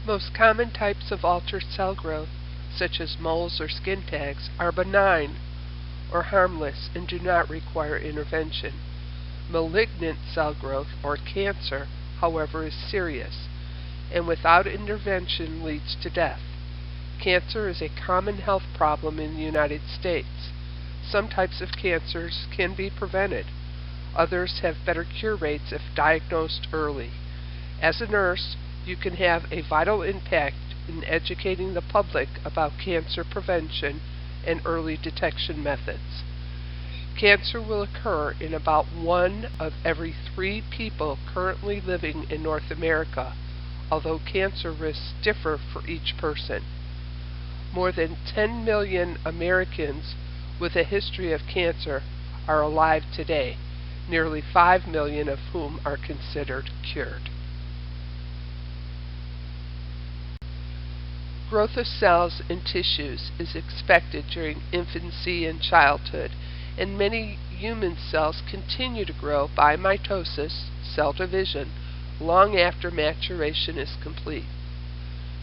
Most common types of altered cell growth, such as moles or skin tags, are benign or harmless and do not require intervention. Malignant cell growth, or cancer, however, is serious, and without intervention leads to death. Cancer is a common health problem in the United States. Some types of cancers can be prevented. Others have better cure rates if diagnosed early. As a nurse, you can have a vital impact in educating the public about cancer prevention and early detection methods. Cancer will occur in about 1 of every 3 people currently living in North America, although cancer risks differ for each person. More than 10 million Americans with a history of cancer are alive today, nearly 5 million of whom are considered cured. Growth of cells and tissues is expected during infancy and childhood, and many human cells continue to grow by mitosis, cell division, long after maturation is complete.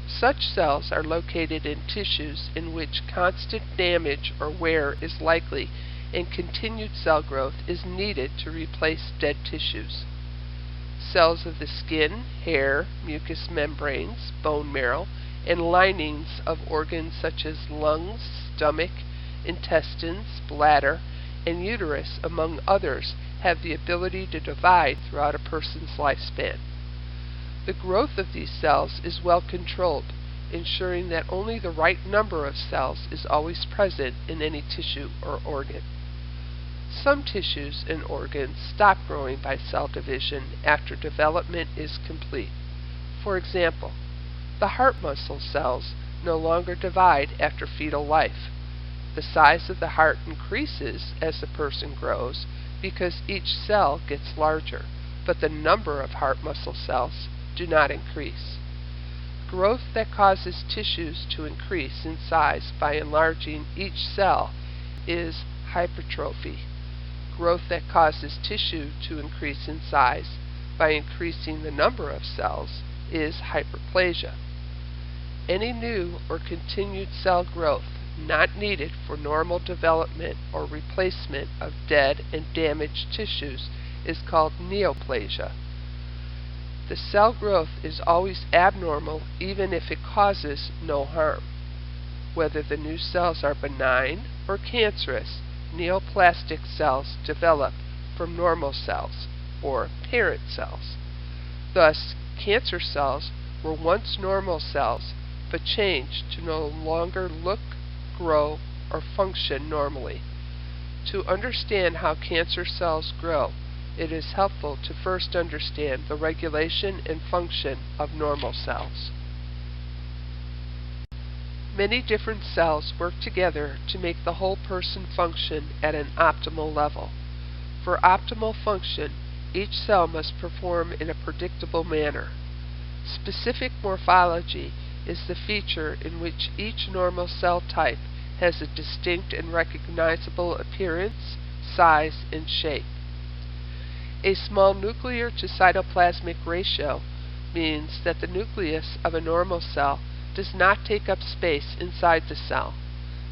Such cells are located in tissues in which constant damage or wear is likely, and continued cell growth is needed to replace dead tissues. Cells of the skin, hair, mucous membranes, bone marrow, and linings of organs such as lungs, stomach, intestines, bladder, and uterus, among others, have the ability to divide throughout a person's lifespan. The growth of these cells is well controlled, ensuring that only the right number of cells is always present in any tissue or organ. Some tissues and organs stop growing by cell division after development is complete. For example, the heart muscle cells no longer divide after fetal life. The size of the heart increases as the person grows because each cell gets larger, but the number of heart muscle cells do not increase. Growth that causes tissues to increase in size by enlarging each cell is hypertrophy. Growth that causes tissue to increase in size by increasing the number of cells is hyperplasia. Any new or continued cell growth not needed for normal development or replacement of dead and damaged tissues is called neoplasia. The cell growth is always abnormal even if it causes no harm. Whether the new cells are benign or cancerous, neoplastic cells develop from normal cells, or parent cells. Thus, cancer cells were once normal cells, but changed to no longer look, grow, or function normally. To understand how cancer cells grow, it is helpful to first understand the regulation and function of normal cells. Many different cells work together to make the whole person function at an optimal level. For optimal function, each cell must perform in a predictable manner. Specific morphology is the feature in which each normal cell type has a distinct and recognizable appearance, size, and shape. A small nuclear to cytoplasmic ratio means that the nucleus of a normal cell does not take up space inside the cell.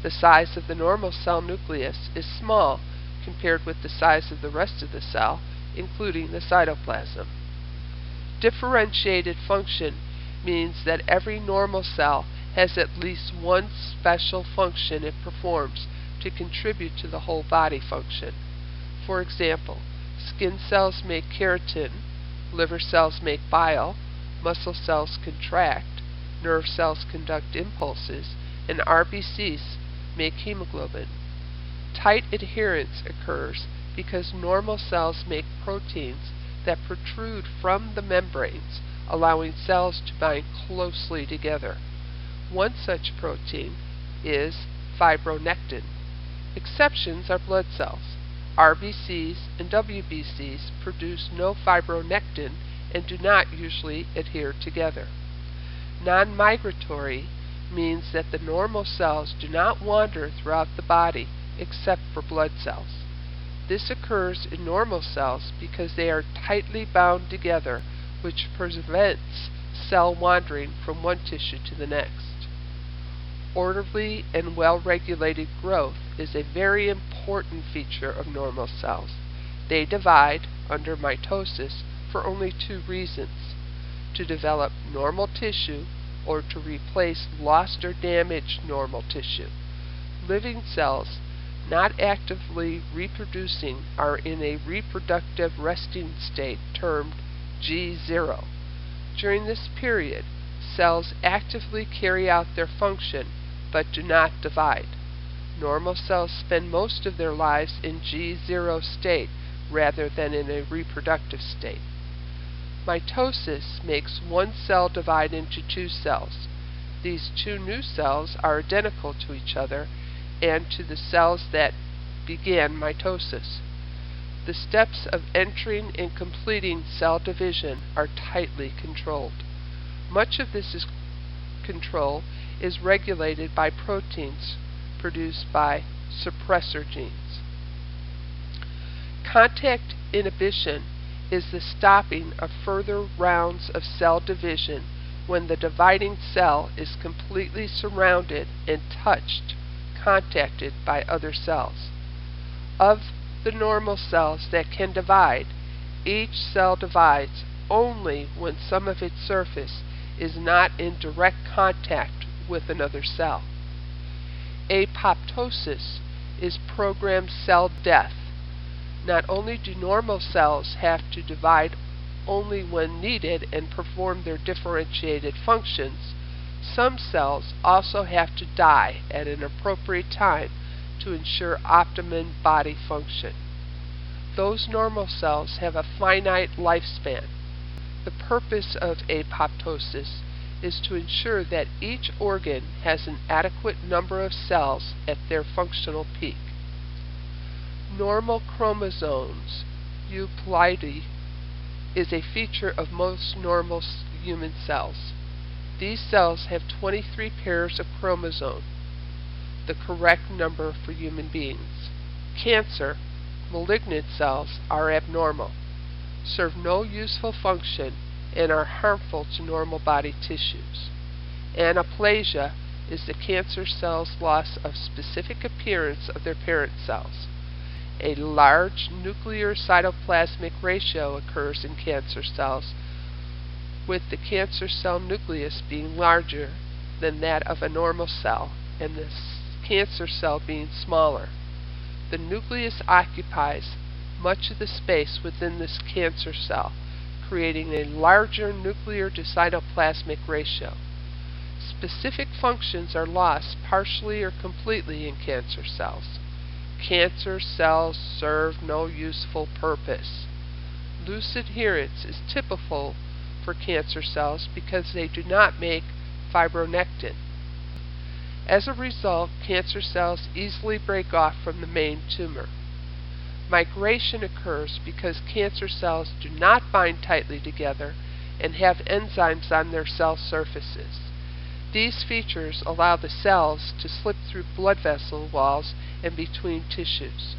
The size of the normal cell nucleus is small compared with the size of the rest of the cell, including the cytoplasm. Differentiated function means that every normal cell has at least one special function it performs to contribute to the whole body function. For example, skin cells make keratin, liver cells make bile, muscle cells contract, nerve cells conduct impulses, and RBCs make hemoglobin. Tight adherence occurs because normal cells make proteins that protrude from the membranes, allowing cells to bind closely together. One such protein is fibronectin. Exceptions are blood cells. RBCs and WBCs produce no fibronectin and do not usually adhere together. Non-migratory means that the normal cells do not wander throughout the body except for blood cells. This occurs in normal cells because they are tightly bound together, which prevents cell wandering from one tissue to the next. Orderly and well-regulated growth is a very important feature of normal cells. They divide, under mitosis, for only two reasons: to develop normal tissue or to replace lost or damaged normal tissue. Living cells not actively reproducing are in a reproductive resting state termed G0. During this period, cells actively carry out their function but do not divide. Normal cells spend most of their lives in G0 state rather than in a reproductive state. Mitosis makes one cell divide into two cells. These two new cells are identical to each other and to the cells that began mitosis. The steps of entering and completing cell division are tightly controlled. Much of this control is regulated by proteins produced by suppressor genes. Contact inhibition is the stopping of further rounds of cell division when the dividing cell is completely surrounded and contacted by other cells. Of the normal cells that can divide, each cell divides only when some of its surface is not in direct contact with another cell. Apoptosis is programmed cell death. Not only do normal cells have to divide only when needed and perform their differentiated functions, some cells also have to die at an appropriate time to ensure optimum body function. Those normal cells have a finite lifespan. The purpose of apoptosis is to ensure that each organ has an adequate number of cells at their functional peak. Normal chromosomes, euploidy, is a feature of most normal human cells. These cells have 23 pairs of chromosomes, the correct number for human beings. Cancer, malignant cells are abnormal, serve no useful function, and are harmful to normal body tissues. Anaplasia is the cancer cell's loss of specific appearance of their parent cells. A large nuclear cytoplasmic ratio occurs in cancer cells, with the cancer cell nucleus being larger than that of a normal cell and the cancer cell being smaller. The nucleus occupies much of the space within this cancer cell, creating a larger nuclear to cytoplasmic ratio. Specific functions are lost partially or completely in cancer cells. Cancer cells serve no useful purpose. Loose adherence is typical for cancer cells because they do not make fibronectin. As a result, cancer cells easily break off from the main tumor. Migration occurs because cancer cells do not bind tightly together and have enzymes on their cell surfaces. These features allow the cells to slip through blood vessel walls and between tissues,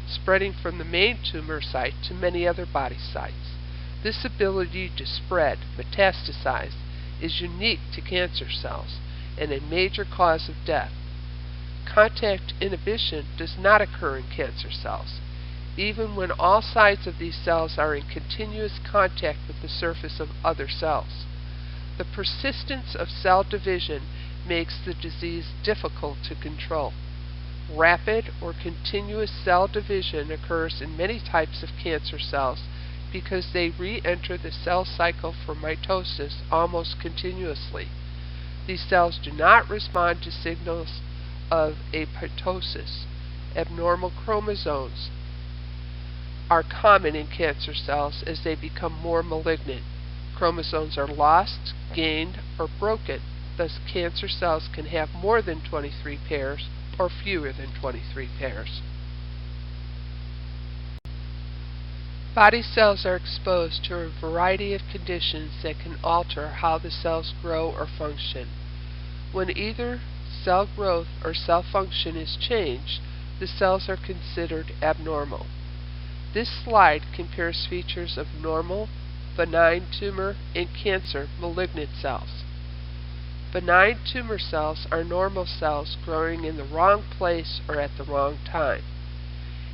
spreading from the main tumor site to many other body sites. This ability to spread, metastasize, is unique to cancer cells and a major cause of death. Contact inhibition does not occur in cancer cells, even when all sides of these cells are in continuous contact with the surface of other cells. The persistence of cell division makes the disease difficult to control. Rapid or continuous cell division occurs in many types of cancer cells because they re-enter the cell cycle for mitosis almost continuously. These cells do not respond to signals of apoptosis. Abnormal chromosomes are common in cancer cells as they become more malignant. Chromosomes are lost, gained, or broken. Thus, cancer cells can have more than 23 pairs or fewer than 23 pairs. Body cells are exposed to a variety of conditions that can alter how the cells grow or function. When either cell growth or cell function is changed, the cells are considered abnormal. This slide compares features of normal benign tumor and cancer malignant cells. Benign tumor cells are normal cells growing in the wrong place or at the wrong time.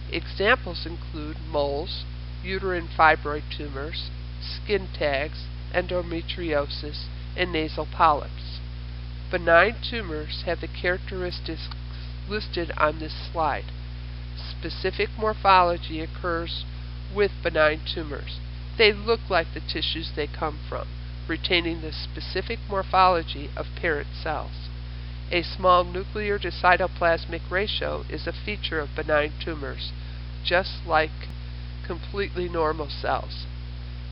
Examples include moles, uterine fibroid tumors, skin tags, endometriosis, and nasal polyps. Benign tumors have the characteristics listed on this slide. Specific morphology occurs with benign tumors. They look like the tissues they come from, retaining the specific morphology of parent cells. A small nuclear to cytoplasmic ratio is a feature of benign tumors, just like completely normal cells.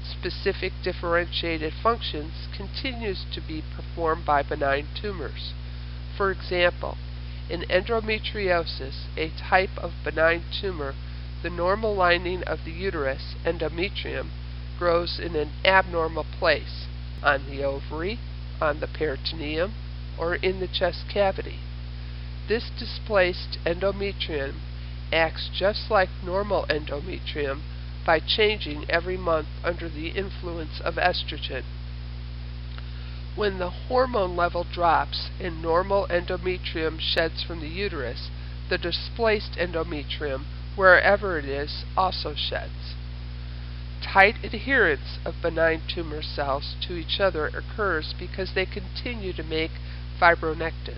Specific differentiated functions continues to be performed by benign tumors. For example, in endometriosis, a type of benign tumor, the normal lining of the uterus, endometrium, grows in an abnormal place, on the ovary, on the peritoneum, or in the chest cavity. This displaced endometrium acts just like normal endometrium by changing every month under the influence of estrogen. When the hormone level drops and normal endometrium sheds from the uterus, the displaced endometrium, wherever it is, also sheds. Tight adherence of benign tumor cells to each other occurs because they continue to make fibronectin.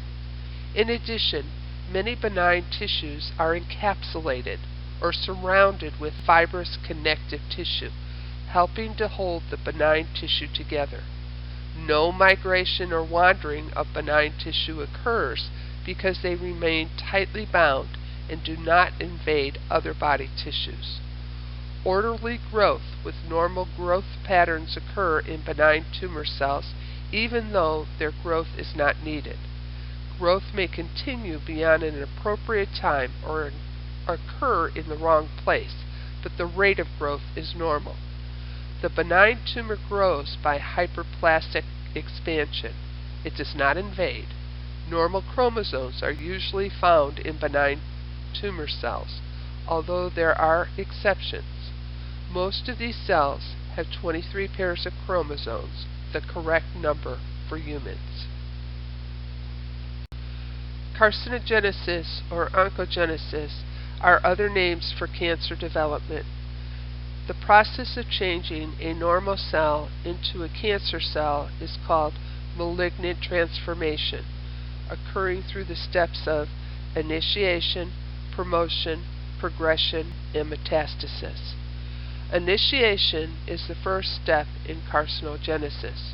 In addition, many benign tissues are encapsulated or surrounded with fibrous connective tissue, helping to hold the benign tissue together. No migration or wandering of benign tissue occurs because they remain tightly bound and do not invade other body tissues. Orderly growth with normal growth patterns occur in benign tumor cells even though their growth is not needed. Growth may continue beyond an appropriate time or occur in the wrong place, but the rate of growth is normal. The benign tumor grows by hyperplastic expansion. It does not invade. Normal chromosomes are usually found in benign tumor cells, although there are exceptions. Most of these cells have 23 pairs of chromosomes, the correct number for humans. Carcinogenesis or oncogenesis are other names for cancer development. The process of changing a normal cell into a cancer cell is called malignant transformation, occurring through the steps of initiation, promotion, progression, and metastasis. Initiation is the first step in carcinogenesis.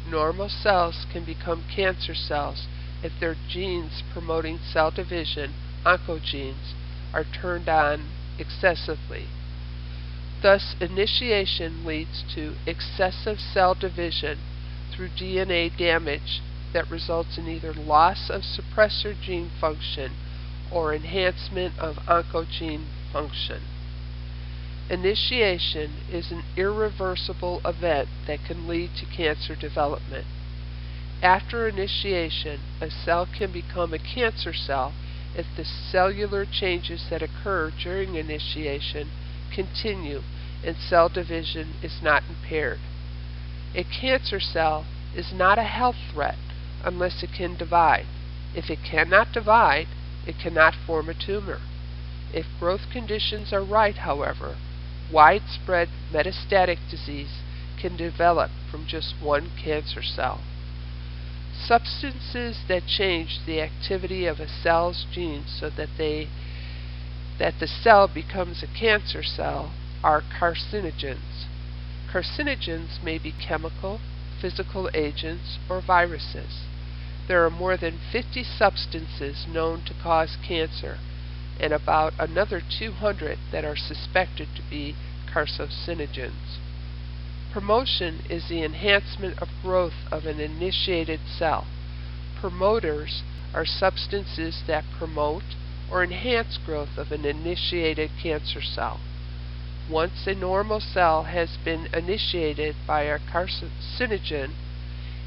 Normal cells can become cancer cells if their genes promoting cell division, oncogenes, are turned on excessively. Thus, initiation leads to excessive cell division through DNA damage that results in either loss of suppressor gene function or enhancement of oncogene function. Initiation is an irreversible event that can lead to cancer development. After initiation, a cell can become a cancer cell if the cellular changes that occur during initiation continue and cell division is not impaired. A cancer cell is not a health threat unless it can divide. If it cannot divide, it cannot form a tumor. If growth conditions are right, however, widespread metastatic disease can develop from just one cancer cell. Substances that change the activity of a cell's genes so that the cell becomes a cancer cell are carcinogens. Carcinogens may be chemical, physical agents, or viruses. There are more than 50 substances known to cause cancer, and about another 200 that are suspected to be carcinogens. Promotion is the enhancement of growth of an initiated cell. Promoters are substances that promote or enhance growth of an initiated cancer cell. Once a normal cell has been initiated by a carcinogen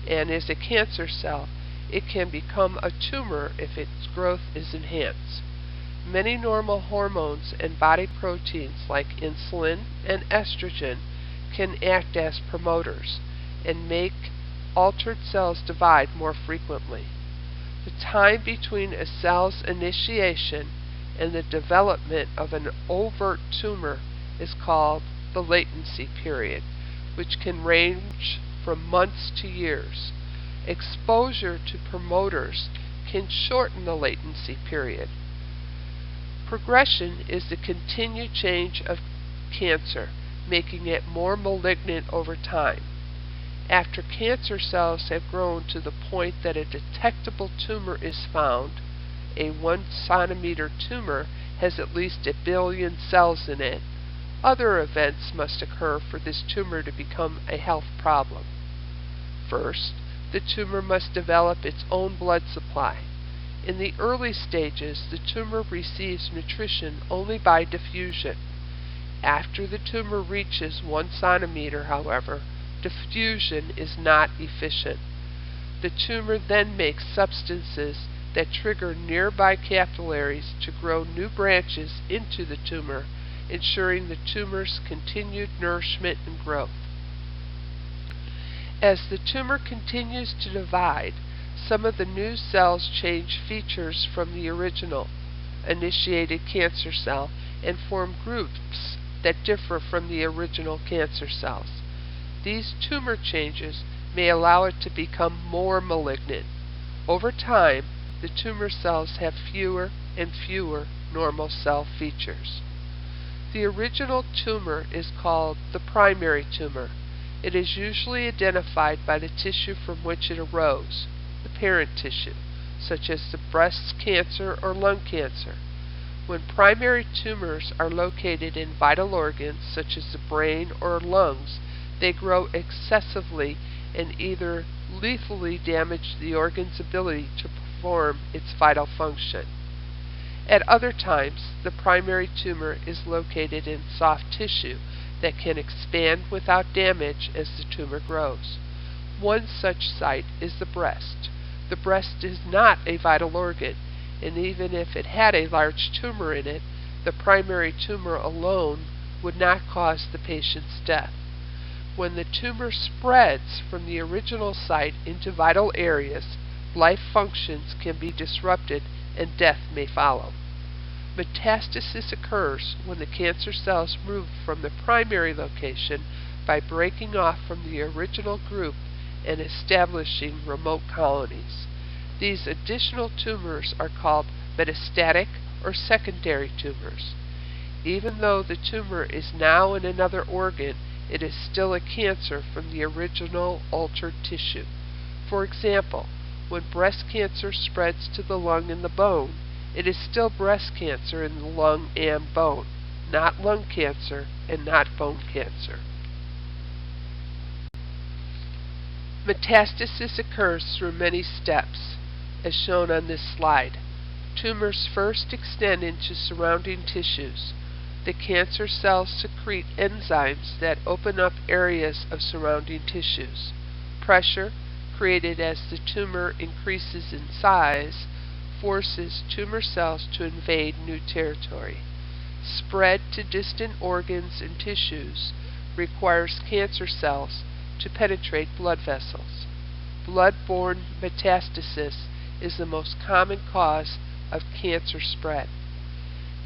and is a cancer cell, it can become a tumor if its growth is enhanced. Many normal hormones and body proteins like insulin and estrogen can act as promoters and make altered cells divide more frequently. The time between a cell's initiation and the development of an overt tumor is called the latency period, which can range from months to years. Exposure to promoters can shorten the latency period. Progression is the continued change of cancer, making it more malignant over time. After cancer cells have grown to the point that a detectable tumor is found, a 1 centimeter tumor has at least 1 billion cells in it, other events must occur for this tumor to become a health problem. First, the tumor must develop its own blood supply. In the early stages, the tumor receives nutrition only by diffusion. After the tumor reaches 1 centimeter, however, diffusion is not efficient. The tumor then makes substances that trigger nearby capillaries to grow new branches into the tumor, ensuring the tumor's continued nourishment and growth. As the tumor continues to divide, some of the new cells change features from the original initiated cancer cell and form groups that differ from the original cancer cells. These tumor changes may allow it to become more malignant. Over time, the tumor cells have fewer and fewer normal cell features. The original tumor is called the primary tumor. It is usually identified by the tissue from which it arose, the parent tissue, such as the breast cancer or lung cancer. When primary tumors are located in vital organs, such as the brain or lungs, they grow excessively and either lethally damage the organ's ability to perform its vital function. At other times, the primary tumor is located in soft tissue that can expand without damage as the tumor grows. One such site is the breast. The breast is not a vital organ, and even if it had a large tumor in it, the primary tumor alone would not cause the patient's death. When the tumor spreads from the original site into vital areas, life functions can be disrupted and death may follow. Metastasis occurs when the cancer cells move from the primary location by breaking off from the original group and establishing remote colonies. These additional tumors are called metastatic or secondary tumors. Even though the tumor is now in another organ, it is still a cancer from the original altered tissue. For example, when breast cancer spreads to the lung and the bone, it is still breast cancer in the lung and bone, not lung cancer and not bone cancer. Metastasis occurs through many steps, as shown on this slide. Tumors first extend into surrounding tissues. The cancer cells secrete enzymes that open up areas of surrounding tissues. Pressure, created as the tumor increases in size, forces tumor cells to invade new territory. Spread to distant organs and tissues requires cancer cells to penetrate blood vessels. Blood-borne metastasis is the most common cause of cancer spread.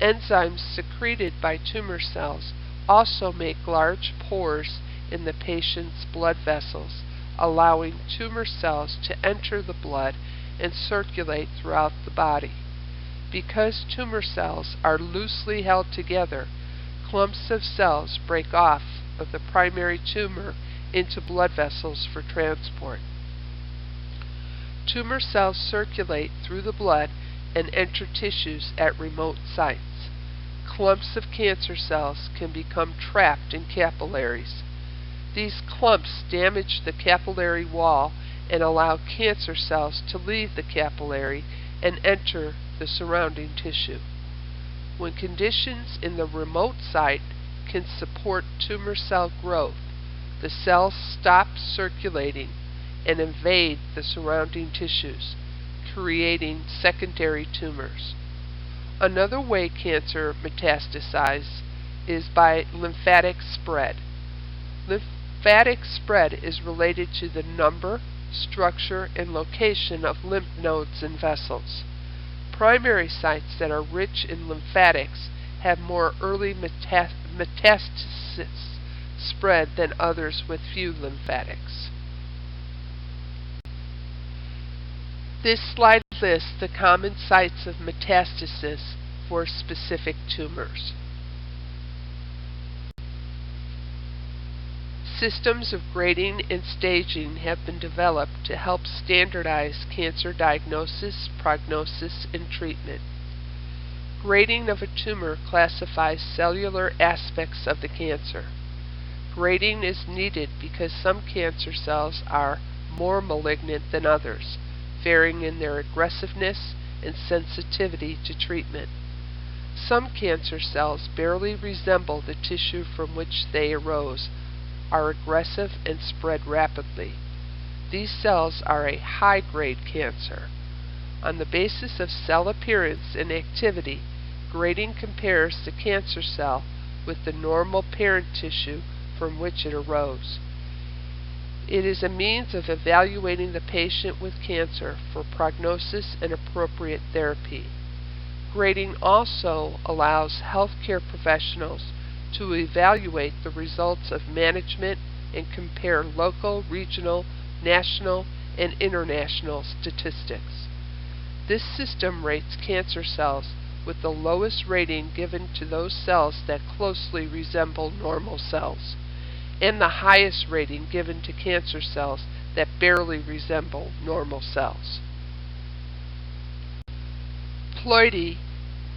Enzymes secreted by tumor cells also make large pores in the patient's blood vessels, allowing tumor cells to enter the blood and circulate throughout the body. Because tumor cells are loosely held together, clumps of cells break off of the primary tumor into blood vessels for transport. Tumor cells circulate through the blood and enter tissues at remote sites. Clumps of cancer cells can become trapped in capillaries. These clumps damage the capillary wall and allow cancer cells to leave the capillary and enter the surrounding tissue. When conditions in the remote site can support tumor cell growth, the cells stop circulating and invade the surrounding tissues, creating secondary tumors. Another way cancer metastasizes is by lymphatic spread. Lymphatic spread is related to the number, structure, and location of lymph nodes and vessels. Primary sites that are rich in lymphatics have more early metastasis spread than others with few lymphatics. This slide lists the common sites of metastasis for specific tumors. Systems of grading and staging have been developed to help standardize cancer diagnosis, prognosis, and treatment. Grading of a tumor classifies cellular aspects of the cancer. Grading is needed because some cancer cells are more malignant than others, varying in their aggressiveness and sensitivity to treatment. Some cancer cells barely resemble the tissue from which they arose, are aggressive, and spread rapidly. These cells are a high-grade cancer. On the basis of cell appearance and activity, grading compares the cancer cell with the normal parent tissue from which it arose. It is a means of evaluating the patient with cancer for prognosis and appropriate therapy. Grading also allows healthcare professionals to evaluate the results of management and compare local, regional, national, and international statistics. This system rates cancer cells with the lowest rating given to those cells that closely resemble normal cells, and the highest rating given to cancer cells that barely resemble normal cells. Ploidy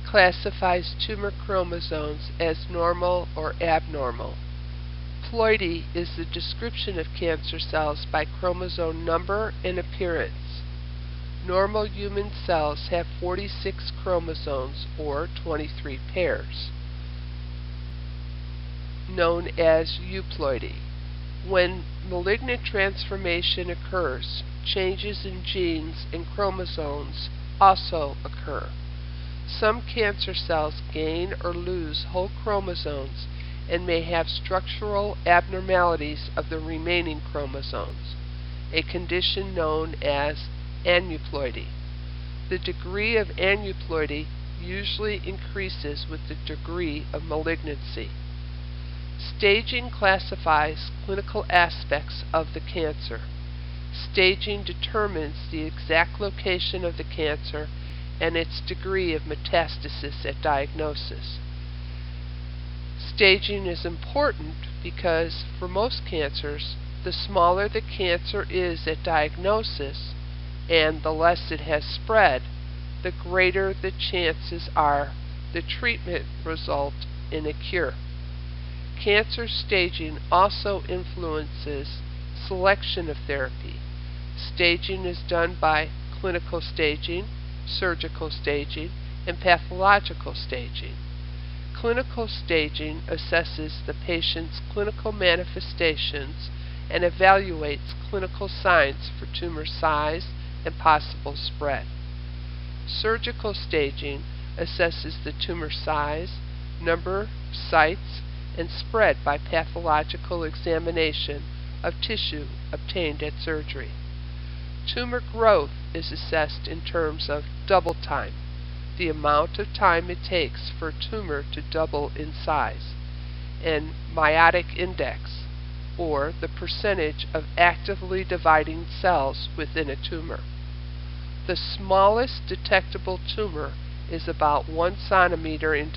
classifies tumor chromosomes as normal or abnormal. Ploidy is the description of cancer cells by chromosome number and appearance. Normal human cells have 46 chromosomes, or 23 pairs, known as euploidy. When malignant transformation occurs, changes in genes and chromosomes also occur. Some cancer cells gain or lose whole chromosomes and may have structural abnormalities of the remaining chromosomes, a condition known as aneuploidy. The degree of aneuploidy usually increases with the degree of malignancy. Staging classifies clinical aspects of the cancer. Staging determines the exact location of the cancer and its degree of metastasis at diagnosis. Staging is important because for most cancers, the smaller the cancer is at diagnosis and the less it has spread, the greater the chances are the treatment result in a cure. Cancer staging also influences selection of therapy. Staging is done by clinical staging, surgical staging, and pathological staging. Clinical staging assesses the patient's clinical manifestations and evaluates clinical signs for tumor size and possible spread. Surgical staging assesses the tumor size, number, sites, and spread by pathological examination of tissue obtained at surgery. Tumor growth is assessed in terms of double time, the amount of time it takes for a tumor to double in size, and meiotic index, or the percentage of actively dividing cells within a tumor. The smallest detectable tumor is about 1 centimeter in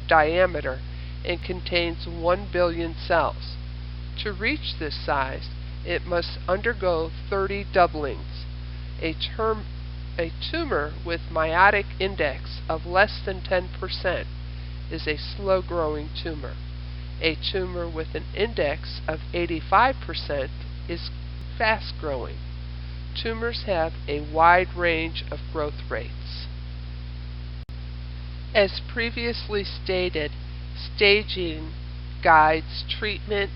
diameter and contains 1 billion cells. To reach this size, it must undergo 30 doublings. A tumor with meiotic index of less than 10% is a slow-growing tumor. A tumor with an index of 85% is fast-growing. Tumors have a wide range of growth rates. As previously stated, staging guides treatment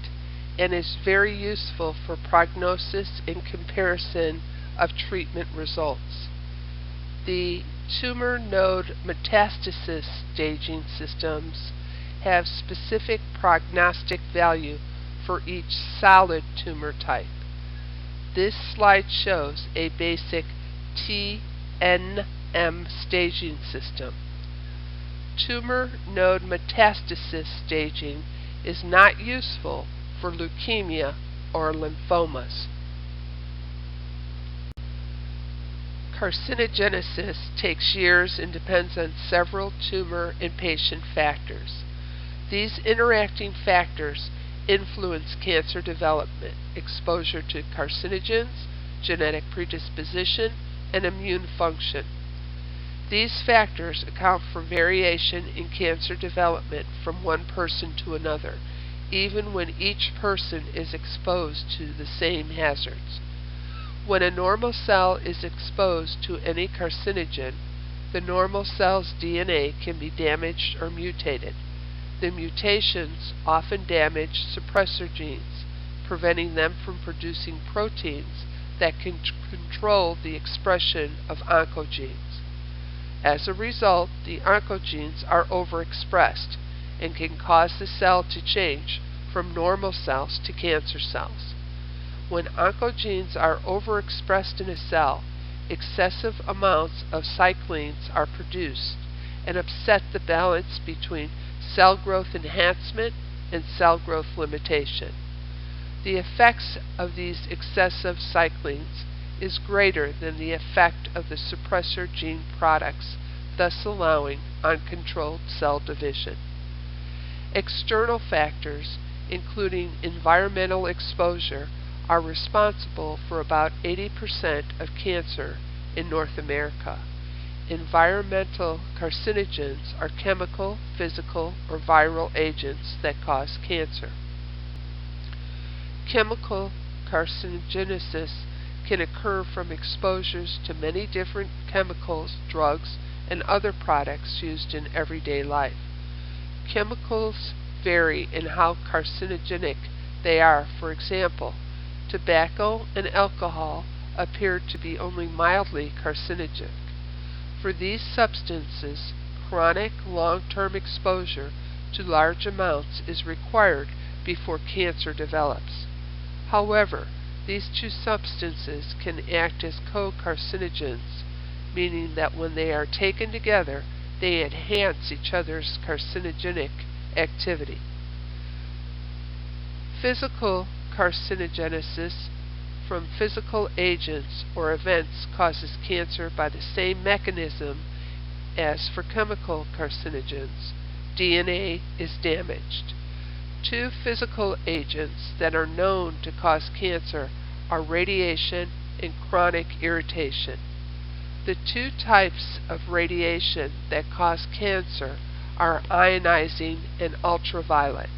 and is very useful for prognosis and comparison of treatment results. The tumor node metastasis staging systems have specific prognostic value for each solid tumor type. This slide shows a basic TNM staging system. Tumor node metastasis staging is not useful for leukemia or lymphomas. Carcinogenesis takes years and depends on several tumor and patient factors. These interacting factors influence cancer development, exposure to carcinogens, genetic predisposition, and immune function. These factors account for variation in cancer development from one person to another, even when each person is exposed to the same hazards. When a normal cell is exposed to any carcinogen, the normal cell's DNA can be damaged or mutated. The mutations often damage suppressor genes, preventing them from producing proteins that can control the expression of oncogenes. As a result, the oncogenes are overexpressed and can cause the cell to change from normal cells to cancer cells. When oncogenes are overexpressed in a cell, excessive amounts of cyclins are produced and upset the balance between cell growth enhancement and cell growth limitation. The effects of these excessive cyclins is greater than the effect of the suppressor gene products, thus allowing uncontrolled cell division. External factors, including environmental exposure, are responsible for about 80% of cancer in North America. Environmental carcinogens are chemical, physical, or viral agents that cause cancer. Chemical carcinogenesis can occur from exposures to many different chemicals, drugs, and other products used in everyday life. Chemicals vary in how carcinogenic they are. For example, tobacco and alcohol appear to be only mildly carcinogenic. For these substances, chronic long-term exposure to large amounts is required before cancer develops. However, these two substances can act as co-carcinogens, meaning that when they are taken together, they enhance each other's carcinogenic activity. Physical carcinogenesis from physical agents or events causes cancer by the same mechanism as for chemical carcinogens. DNA is damaged. Two physical agents that are known to cause cancer are radiation and chronic irritation. The two types of radiation that cause cancer are ionizing and ultraviolet.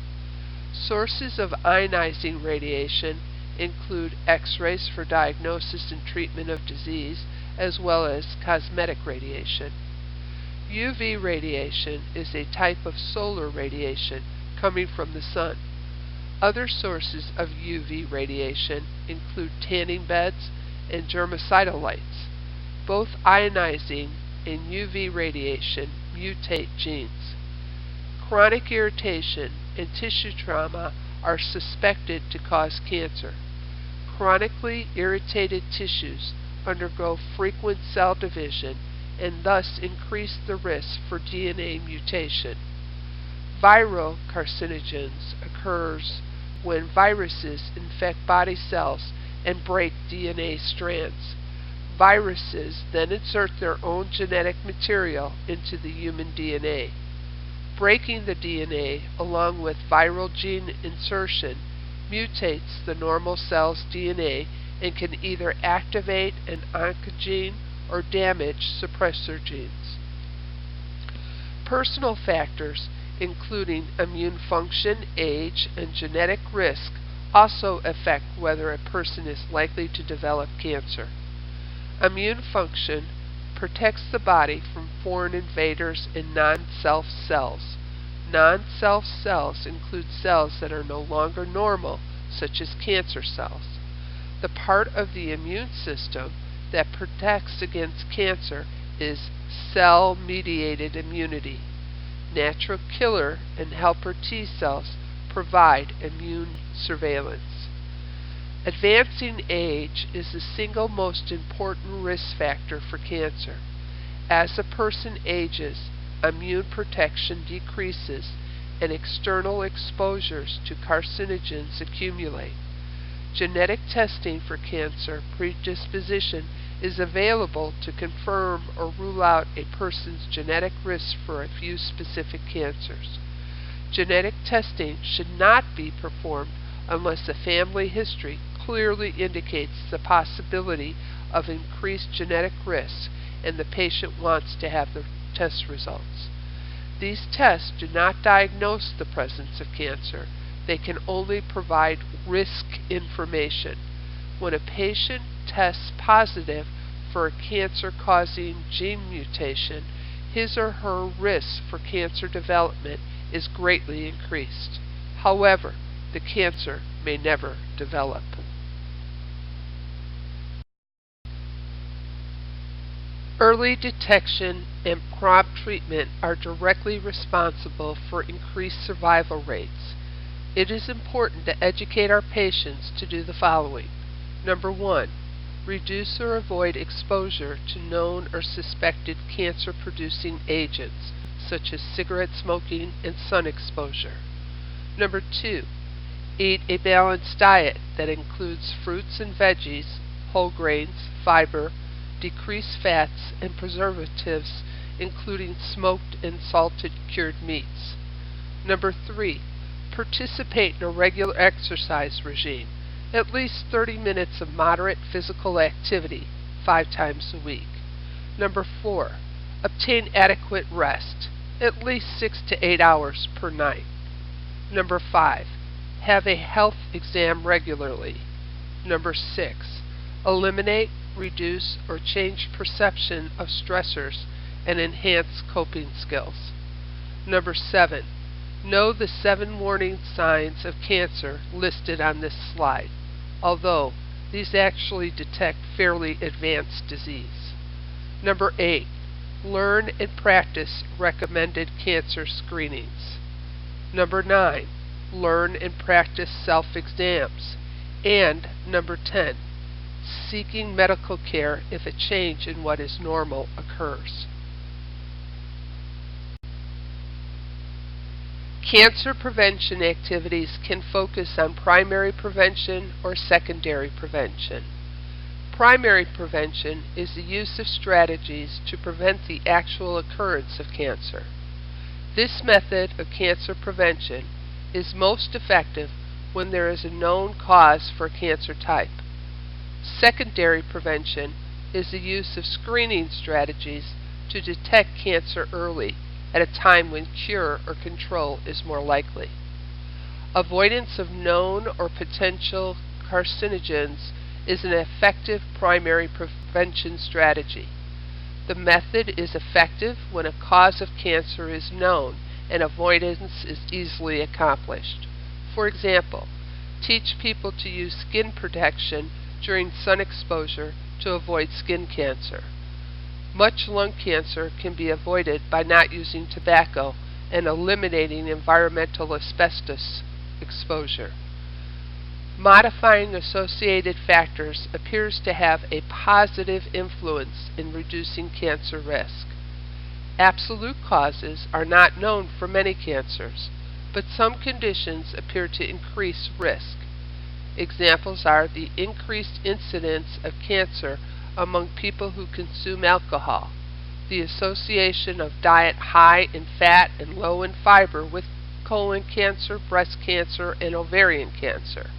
Sources of ionizing radiation include X-rays for diagnosis and treatment of disease, as well as cosmetic radiation. UV radiation is a type of solar radiation coming from the sun. Other sources of UV radiation include tanning beds and germicidal lights. Both ionizing and UV radiation mutate genes. Chronic irritation and tissue trauma are suspected to cause cancer. Chronically irritated tissues undergo frequent cell division and thus increase the risk for DNA mutation. Viral carcinogens occurs when viruses infect body cells and break DNA strands. Viruses then insert their own genetic material into the human DNA. Breaking the DNA along with viral gene insertion mutates the normal cell's DNA and can either activate an oncogene or damage suppressor genes. Personal factors, including immune function, age, and genetic risk, also affect whether a person is likely to develop cancer. Immune function protects the body from foreign invaders and non-self cells. Non-self cells include cells that are no longer normal, such as cancer cells. The part of the immune system that protects against cancer is cell-mediated immunity. Natural killer and helper T cells provide immune surveillance. Advancing age is the single most important risk factor for cancer. As a person ages, immune protection decreases and external exposures to carcinogens accumulate. Genetic testing for cancer predisposition is available to confirm or rule out a person's genetic risk for a few specific cancers. Genetic testing should not be performed unless a family history clearly indicates the possibility of increased genetic risk and the patient wants to have the test results. These tests do not diagnose the presence of cancer. They can only provide risk information. When a patient tests positive for a cancer-causing gene mutation, his or her risk for cancer development is greatly increased. However, the cancer may never develop. Early detection and prompt treatment are directly responsible for increased survival rates. It is important to educate our patients to do the following. Number 1. Reduce or avoid exposure to known or suspected cancer-producing agents, such as cigarette smoking and sun exposure. Number 2. Eat a balanced diet that includes fruits and veggies, whole grains, fiber, decreased fats, and preservatives, including smoked and salted cured meats. Number 3. Participate in a regular exercise regime, at least 30 minutes of moderate physical activity 5 times a week. Number 4. Obtain adequate rest, at least 6 to 8 hours per night. Number 5. Have a health exam regularly. Number 6. Eliminate, reduce, or change perception of stressors and enhance coping skills. Number 7. Know the 7 warning signs of cancer listed on this slide, although these actually detect fairly advanced disease. Number 8. Learn and practice recommended cancer screenings. Number 9. Learn and practice self-exams. And number 10. Seeking medical care if a change in what is normal occurs. Cancer prevention activities can focus on primary prevention or secondary prevention. Primary prevention is the use of strategies to prevent the actual occurrence of cancer. This method of cancer prevention is most effective when there is a known cause for a cancer type. Secondary prevention is the use of screening strategies to detect cancer early at a time when cure or control is more likely. Avoidance of known or potential carcinogens is an effective primary prevention strategy. The method is effective when a cause of cancer is known and avoidance is easily accomplished. For example, teach people to use skin protection during sun exposure to avoid skin cancer. Much lung cancer can be avoided by not using tobacco and eliminating environmental asbestos exposure. Modifying associated factors appears to have a positive influence in reducing cancer risk. Absolute causes are not known for many cancers, but some conditions appear to increase risk. Examples are the increased incidence of cancer among people who consume alcohol, the association of diet high in fat and low in fiber with colon cancer, breast cancer, and ovarian cancer,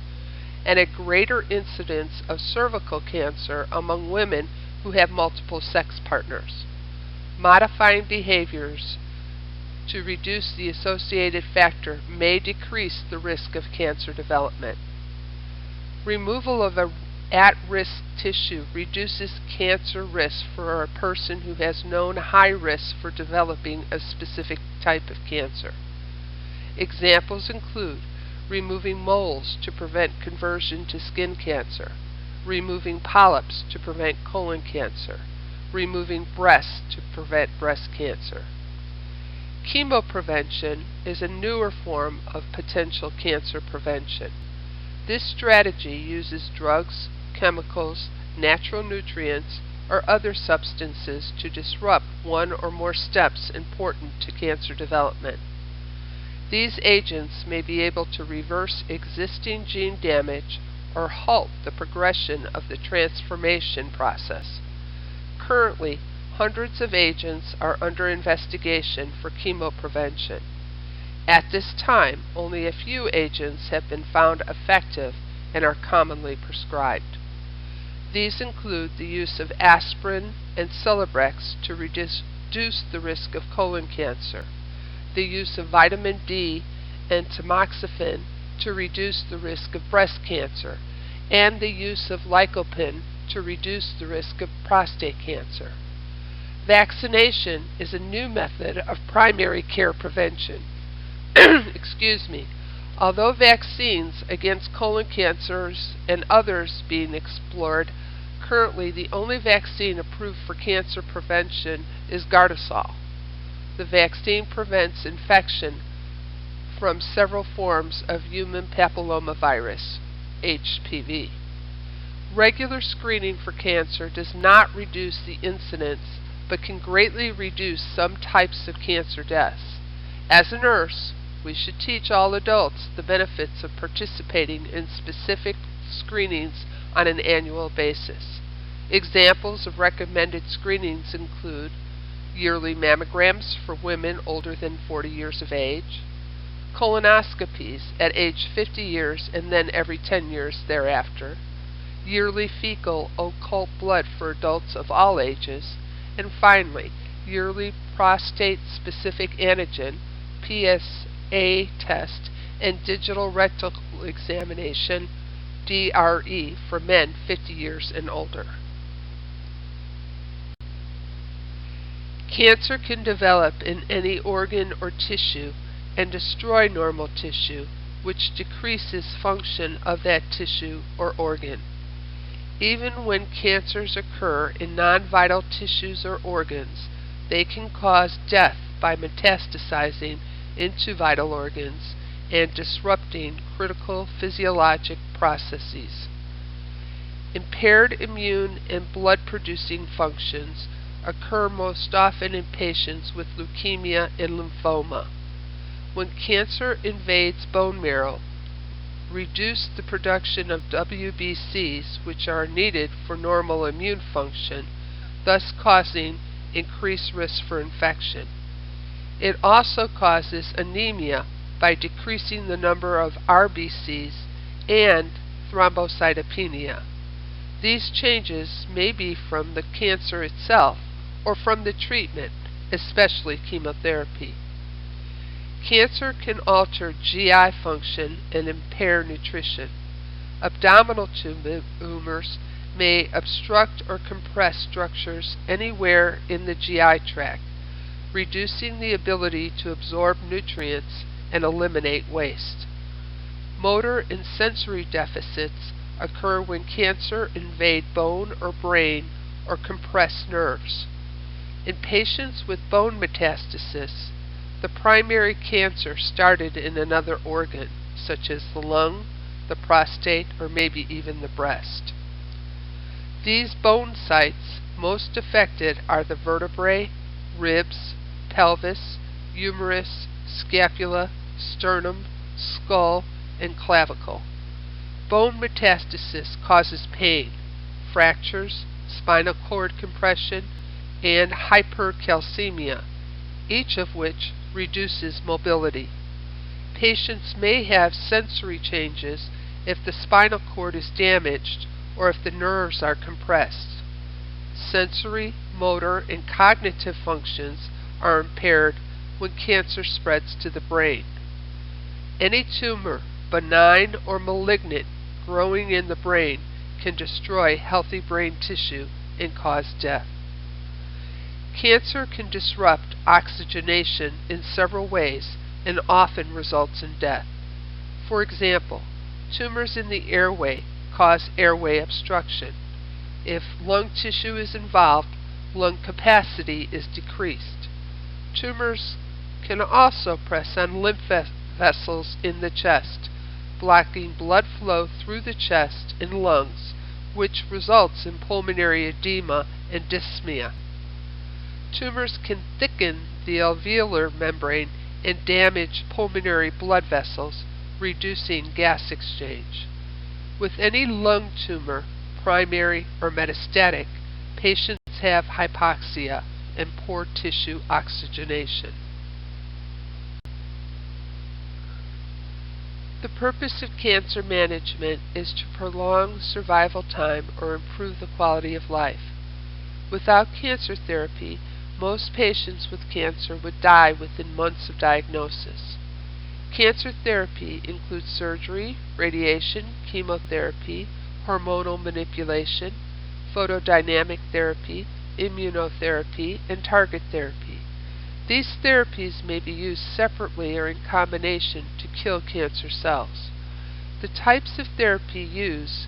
and a greater incidence of cervical cancer among women who have multiple sex partners. Modifying behaviors to reduce the associated factor may decrease the risk of cancer development. Removal of at-risk tissue reduces cancer risk for a person who has known high risk for developing a specific type of cancer. Examples include removing moles to prevent conversion to skin cancer, removing polyps to prevent colon cancer, removing breasts to prevent breast cancer. Chemoprevention is a newer form of potential cancer prevention. This strategy uses drugs, chemicals, natural nutrients, or other substances to disrupt one or more steps important to cancer development. These agents may be able to reverse existing gene damage or halt the progression of the transformation process. Currently, hundreds of agents are under investigation for chemoprevention. At this time, only a few agents have been found effective and are commonly prescribed. These include the use of aspirin and Celebrex to reduce the risk of colon cancer, the use of vitamin D and tamoxifen to reduce the risk of breast cancer, and the use of lycopene to reduce the risk of prostate cancer. Vaccination is a new method of primary care prevention. Excuse me. Although vaccines against colon cancers and others being explored, currently the only vaccine approved for cancer prevention is Gardasil. The vaccine prevents infection from several forms of human papillomavirus, HPV. Regular screening for cancer does not reduce the incidence, but can greatly reduce some types of cancer deaths. As a nurse, we should teach all adults the benefits of participating in specific screenings on an annual basis. Examples of recommended screenings include yearly mammograms for women older than 40 years of age, colonoscopies at age 50 years and then every 10 years thereafter, yearly fecal occult blood for adults of all ages, and finally, yearly prostate-specific antigen, PSA test, and digital rectal examination, DRE, for men 50 years and older. Cancer can develop in any organ or tissue and destroy normal tissue, which decreases function of that tissue or organ. Even when cancers occur in non-vital tissues or organs, they can cause death by metastasizing into vital organs and disrupting critical physiologic processes. Impaired immune and blood-producing functions occur most often in patients with leukemia and lymphoma. When cancer invades bone marrow, reduce the production of WBCs, which are needed for normal immune function, thus causing increased risk for infection. It also causes anemia by decreasing the number of RBCs and thrombocytopenia. These changes may be from the cancer itself or from the treatment, especially chemotherapy. Cancer can alter GI function and impair nutrition. Abdominal tumors may obstruct or compress structures anywhere in the GI tract, reducing the ability to absorb nutrients and eliminate waste. Motor and sensory deficits occur when cancer invade bone or brain or compress nerves. In patients with bone metastasis, the primary cancer started in another organ, such as the lung, the prostate, or maybe even the breast. These bone sites most affected are the vertebrae, ribs, pelvis, humerus, scapula, sternum, skull, and clavicle. Bone metastasis causes pain, fractures, spinal cord compression, and hypercalcemia, each of which reduces mobility. Patients may have sensory changes if the spinal cord is damaged or if the nerves are compressed. Sensory, motor, and cognitive functions are impaired when cancer spreads to the brain. Any tumor, benign or malignant, growing in the brain can destroy healthy brain tissue and cause death. Cancer can disrupt oxygenation in several ways and often results in death. For example, tumors in the airway cause airway obstruction. If lung tissue is involved, lung capacity is decreased. Tumors can also press on lymph vessels in the chest, blocking blood flow through the chest and lungs, which results in pulmonary edema and dyspnea. Tumors can thicken the alveolar membrane and damage pulmonary blood vessels, reducing gas exchange. With any lung tumor, primary or metastatic, patients have hypoxia and poor tissue oxygenation. The purpose of cancer management is to prolong survival time or improve the quality of life. Without cancer therapy, most patients with cancer would die within months of diagnosis. Cancer therapy includes surgery, radiation, chemotherapy, hormonal manipulation, photodynamic therapy, immunotherapy, and target therapy. These therapies may be used separately or in combination to kill cancer cells. The types of therapy used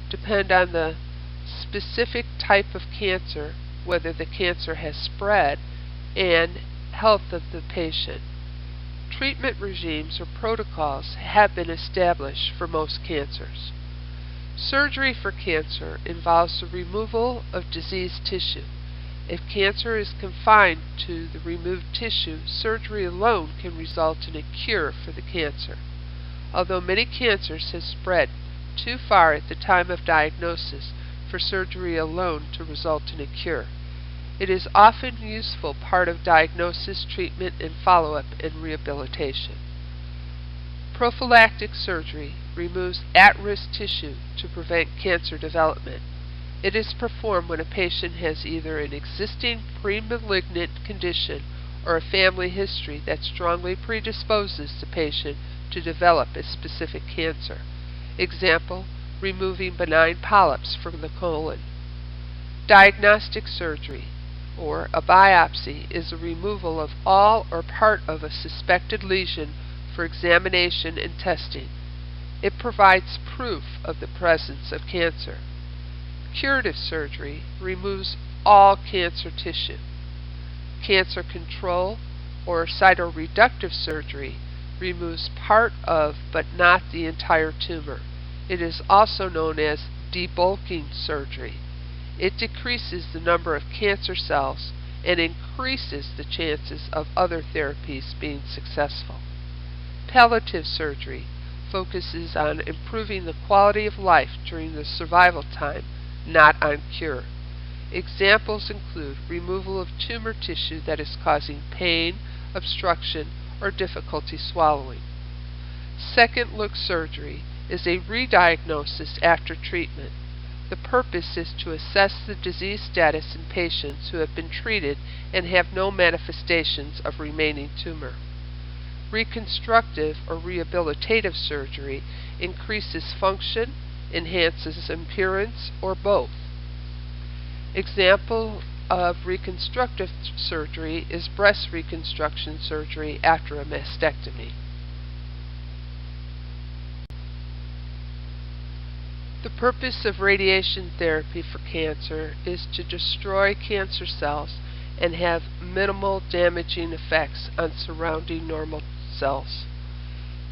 depend on the specific type of cancer, whether the cancer has spread, and health of the patient. Treatment regimes or protocols have been established for most cancers. Surgery for cancer involves the removal of diseased tissue. If cancer is confined to the removed tissue, surgery alone can result in a cure for the cancer. Although many cancers have spread too far at the time of diagnosis for surgery alone to result in a cure, it is often a useful part of diagnosis, treatment, and follow-up and rehabilitation. Prophylactic surgery removes at-risk tissue to prevent cancer development. It is performed when a patient has either an existing pre-malignant condition or a family history that strongly predisposes the patient to develop a specific cancer. Example, removing benign polyps from the colon. Diagnostic surgery, or a biopsy, is a removal of all or part of a suspected lesion for examination and testing. It provides proof of the presence of cancer. Curative surgery removes all cancer tissue. Cancer control, or cytoreductive surgery, removes part of but not the entire tumor. It is also known as debulking surgery. It decreases the number of cancer cells and increases the chances of other therapies being successful. Palliative surgery focuses on improving the quality of life during the survival time, not on cure. Examples include removal of tumor tissue that is causing pain, obstruction, or difficulty swallowing. Second look surgery is a rediagnosis after treatment. The purpose is to assess the disease status in patients who have been treated and have no manifestations of remaining tumor. Reconstructive or rehabilitative surgery increases function, enhances appearance, or both. Example of reconstructive surgery is breast reconstruction surgery after a mastectomy. The purpose of radiation therapy for cancer is to destroy cancer cells and have minimal damaging effects on surrounding normal cells.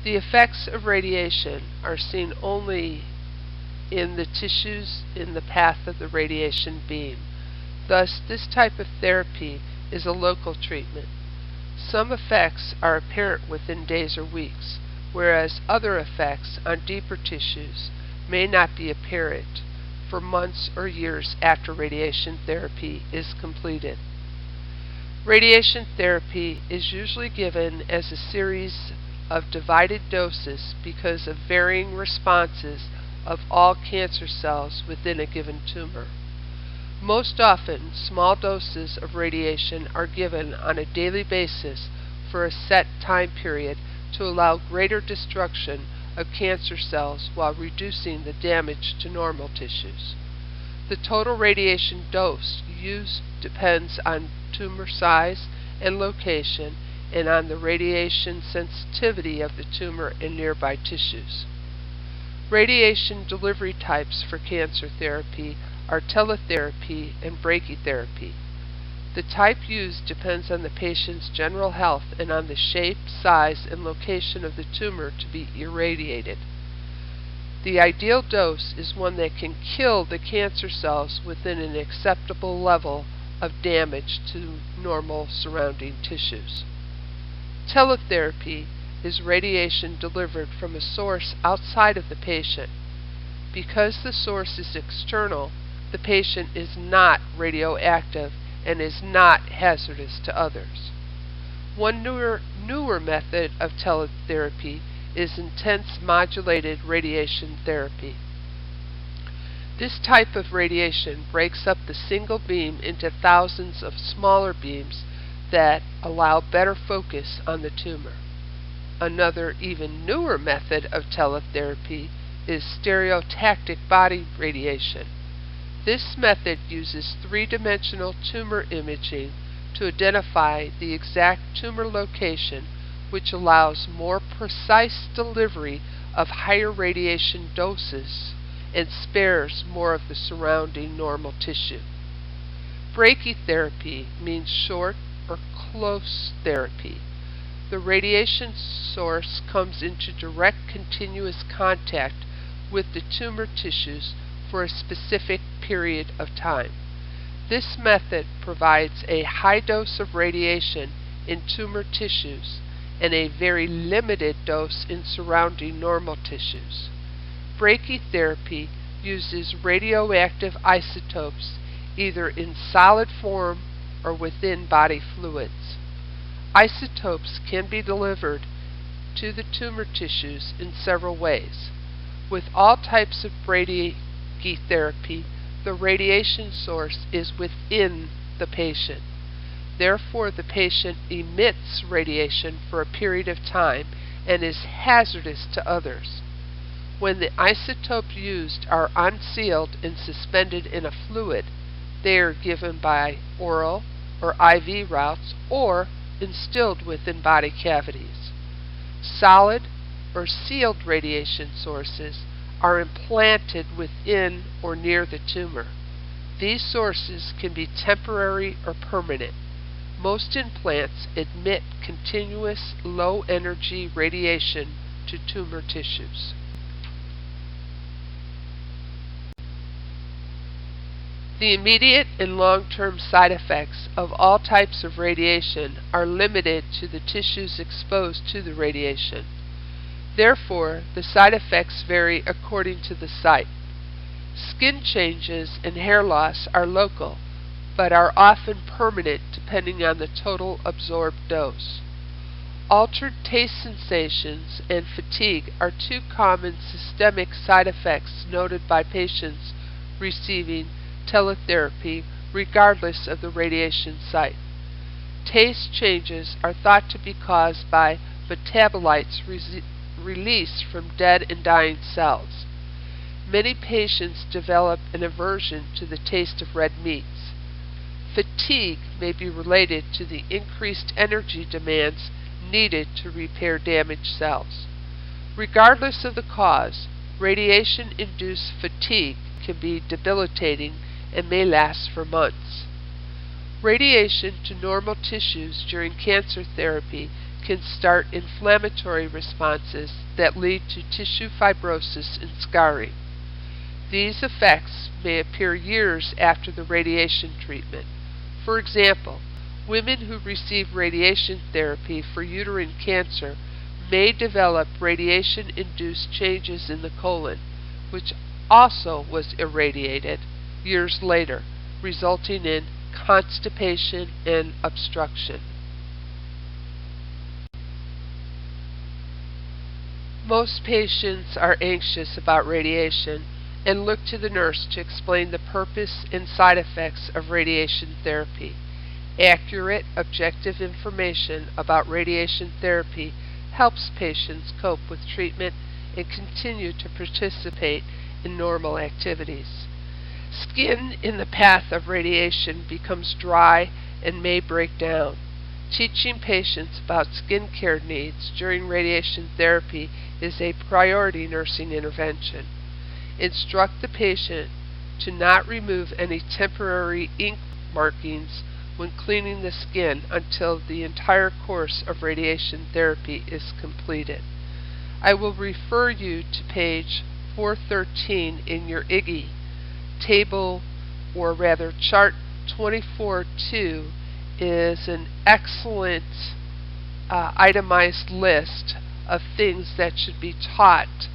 The effects of radiation are seen only in the tissues in the path of the radiation beam. Thus, this type of therapy is a local treatment. Some effects are apparent within days or weeks, whereas other effects on deeper tissues may not be apparent for months or years after radiation therapy is completed. Radiation therapy is usually given as a series of divided doses because of varying responses of all cancer cells within a given tumor. Most often, small doses of radiation are given on a daily basis for a set time period to allow greater destruction of cancer cells while reducing the damage to normal tissues. The total radiation dose used depends on tumor size and location and on the radiation sensitivity of the tumor and nearby tissues. Radiation delivery types for cancer therapy are teletherapy and brachytherapy. The type used depends on the patient's general health and on the shape, size, and location of the tumor to be irradiated. The ideal dose is one that can kill the cancer cells within an acceptable level of damage to normal surrounding tissues. Teletherapy is radiation delivered from a source outside of the patient. Because the source is external, the patient is not radioactive and is not hazardous to others. One newer method of teletherapy is intense modulated radiation therapy. This type of radiation breaks up the single beam into thousands of smaller beams that allow better focus on the tumor. Another, even newer method of teletherapy is stereotactic body radiation. This method uses three-dimensional tumor imaging to identify the exact tumor location, which allows more precise delivery of higher radiation doses and spares more of the surrounding normal tissue. Brachytherapy means short or close therapy. The radiation source comes into direct continuous contact with the tumor tissues for a specific period of time. This method provides a high dose of radiation in tumor tissues and a very limited dose in surrounding normal tissues. Brachytherapy uses radioactive isotopes either in solid form or within body fluids. Isotopes can be delivered to the tumor tissues in several ways. With all types of brachytherapy, the radiation source is within the patient. Therefore, the patient emits radiation for a period of time and is hazardous to others. When the isotopes used are unsealed and suspended in a fluid, they are given by oral or IV routes or instilled within body cavities. Solid or sealed radiation sources are implanted within or near the tumor. These sources can be temporary or permanent. Most implants emit continuous low-energy radiation to tumor tissues. The immediate and long-term side effects of all types of radiation are limited to the tissues exposed to the radiation. Therefore, the side effects vary according to the site. Skin changes and hair loss are local, but are often permanent depending on the total absorbed dose. Altered taste sensations and fatigue are two common systemic side effects noted by patients receiving teletherapy regardless of the radiation site. Taste changes are thought to be caused by metabolites released from dead and dying cells. Many patients develop an aversion to the taste of red meats. Fatigue may be related to the increased energy demands needed to repair damaged cells. Regardless of the cause, radiation-induced fatigue can be debilitating and may last for months. Radiation to normal tissues during cancer therapy can start inflammatory responses that lead to tissue fibrosis and scarring. These effects may appear years after the radiation treatment. For example, women who receive radiation therapy for uterine cancer may develop radiation-induced changes in the colon, which also was irradiated years later, resulting in constipation and obstruction. Most patients are anxious about radiation and look to the nurse to explain the purpose and side effects of radiation therapy. Accurate, objective information about radiation therapy helps patients cope with treatment and continue to participate in normal activities. Skin in the path of radiation becomes dry and may break down. Teaching patients about skin care needs during radiation therapy is a priority nursing intervention. Instruct the patient to not remove any temporary ink markings when cleaning the skin until the entire course of radiation therapy is completed. I will refer you to page 413 in your IGGI. Table, or rather chart 24-2, is an excellent itemized list of things that should be taught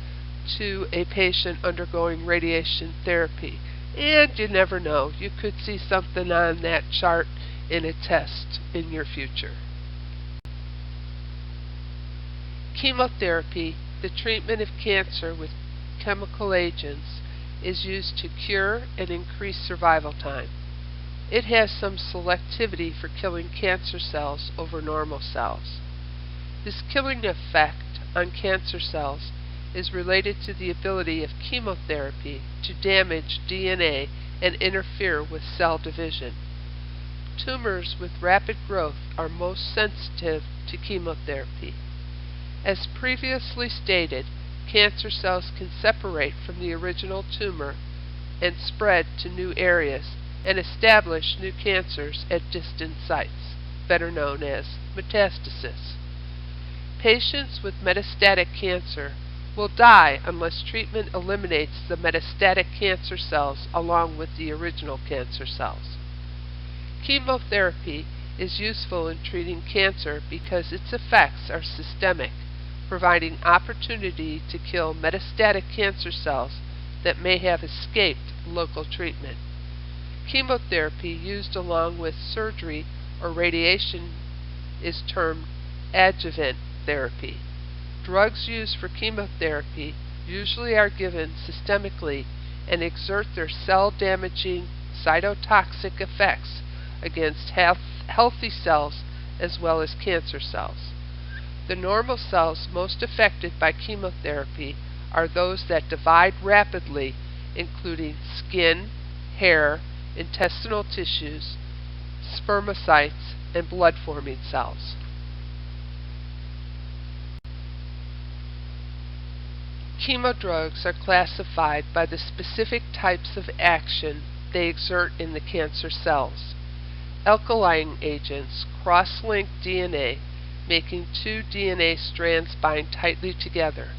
to a patient undergoing radiation therapy. And you never know, you could see something on that chart in a test in your future. Chemotherapy, the treatment of cancer with chemical agents, is used to cure and increase survival time. It has some selectivity for killing cancer cells over normal cells. This killing effect on cancer cells is related to the ability of chemotherapy to damage DNA and interfere with cell division. Tumors with rapid growth are most sensitive to chemotherapy. As previously stated, cancer cells can separate from the original tumor and spread to new areas and establish new cancers at distant sites, better known as metastasis. Patients with metastatic cancer will die unless treatment eliminates the metastatic cancer cells along with the original cancer cells. Chemotherapy is useful in treating cancer because its effects are systemic, providing opportunity to kill metastatic cancer cells that may have escaped local treatment. Chemotherapy used along with surgery or radiation is termed adjuvant therapy. Drugs used for chemotherapy usually are given systemically and exert their cell-damaging cytotoxic effects against healthy cells as well as cancer cells. The normal cells most affected by chemotherapy are those that divide rapidly, including skin, hair, intestinal tissues, spermatocytes, and blood-forming cells. Chemodrugs are classified by the specific types of action they exert in the cancer cells. Alkylating agents cross-link DNA, making two DNA strands bind tightly together.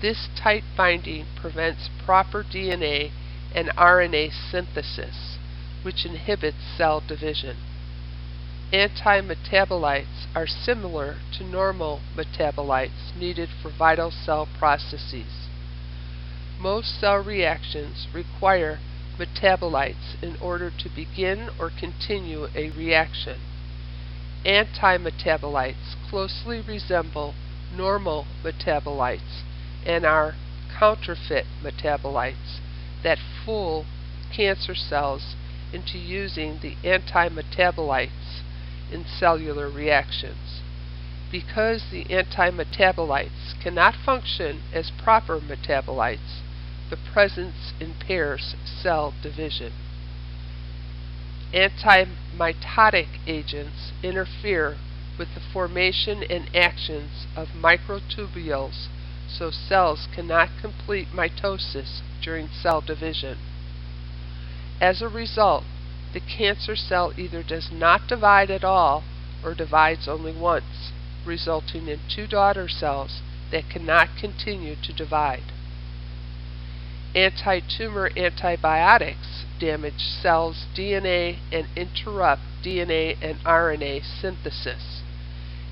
This tight binding prevents proper DNA and RNA synthesis, which inhibits cell division. Antimetabolites are similar to normal metabolites needed for vital cell processes. Most cell reactions require metabolites in order to begin or continue a reaction. Antimetabolites closely resemble normal metabolites and are counterfeit metabolites that fool cancer cells into using the antimetabolites in cellular reactions. Because the antimetabolites cannot function as proper metabolites, the presence impairs cell division. Antimitotic agents interfere with the formation and actions of microtubules, so cells cannot complete mitosis during cell division. As a result, the cancer cell either does not divide at all or divides only once, resulting in two daughter cells that cannot continue to divide. Anti-tumor antibiotics damage cells' DNA and interrupt DNA and RNA synthesis.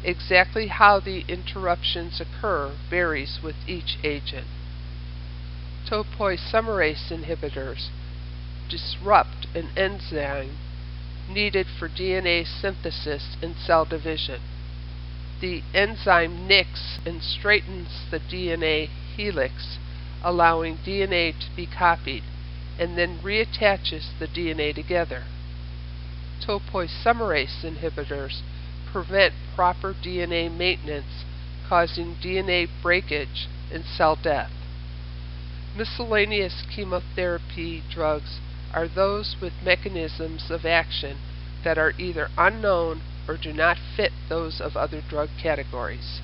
Exactly how the interruptions occur varies with each agent. Topoisomerase inhibitors disrupt an enzyme needed for DNA synthesis and cell division. The enzyme nicks and straightens the DNA helix, allowing DNA to be copied, and then reattaches the DNA together. Topoisomerase inhibitors prevent proper DNA maintenance, causing DNA breakage and cell death. Miscellaneous chemotherapy drugs are those with mechanisms of action that are either unknown or do not fit those of other drug categories.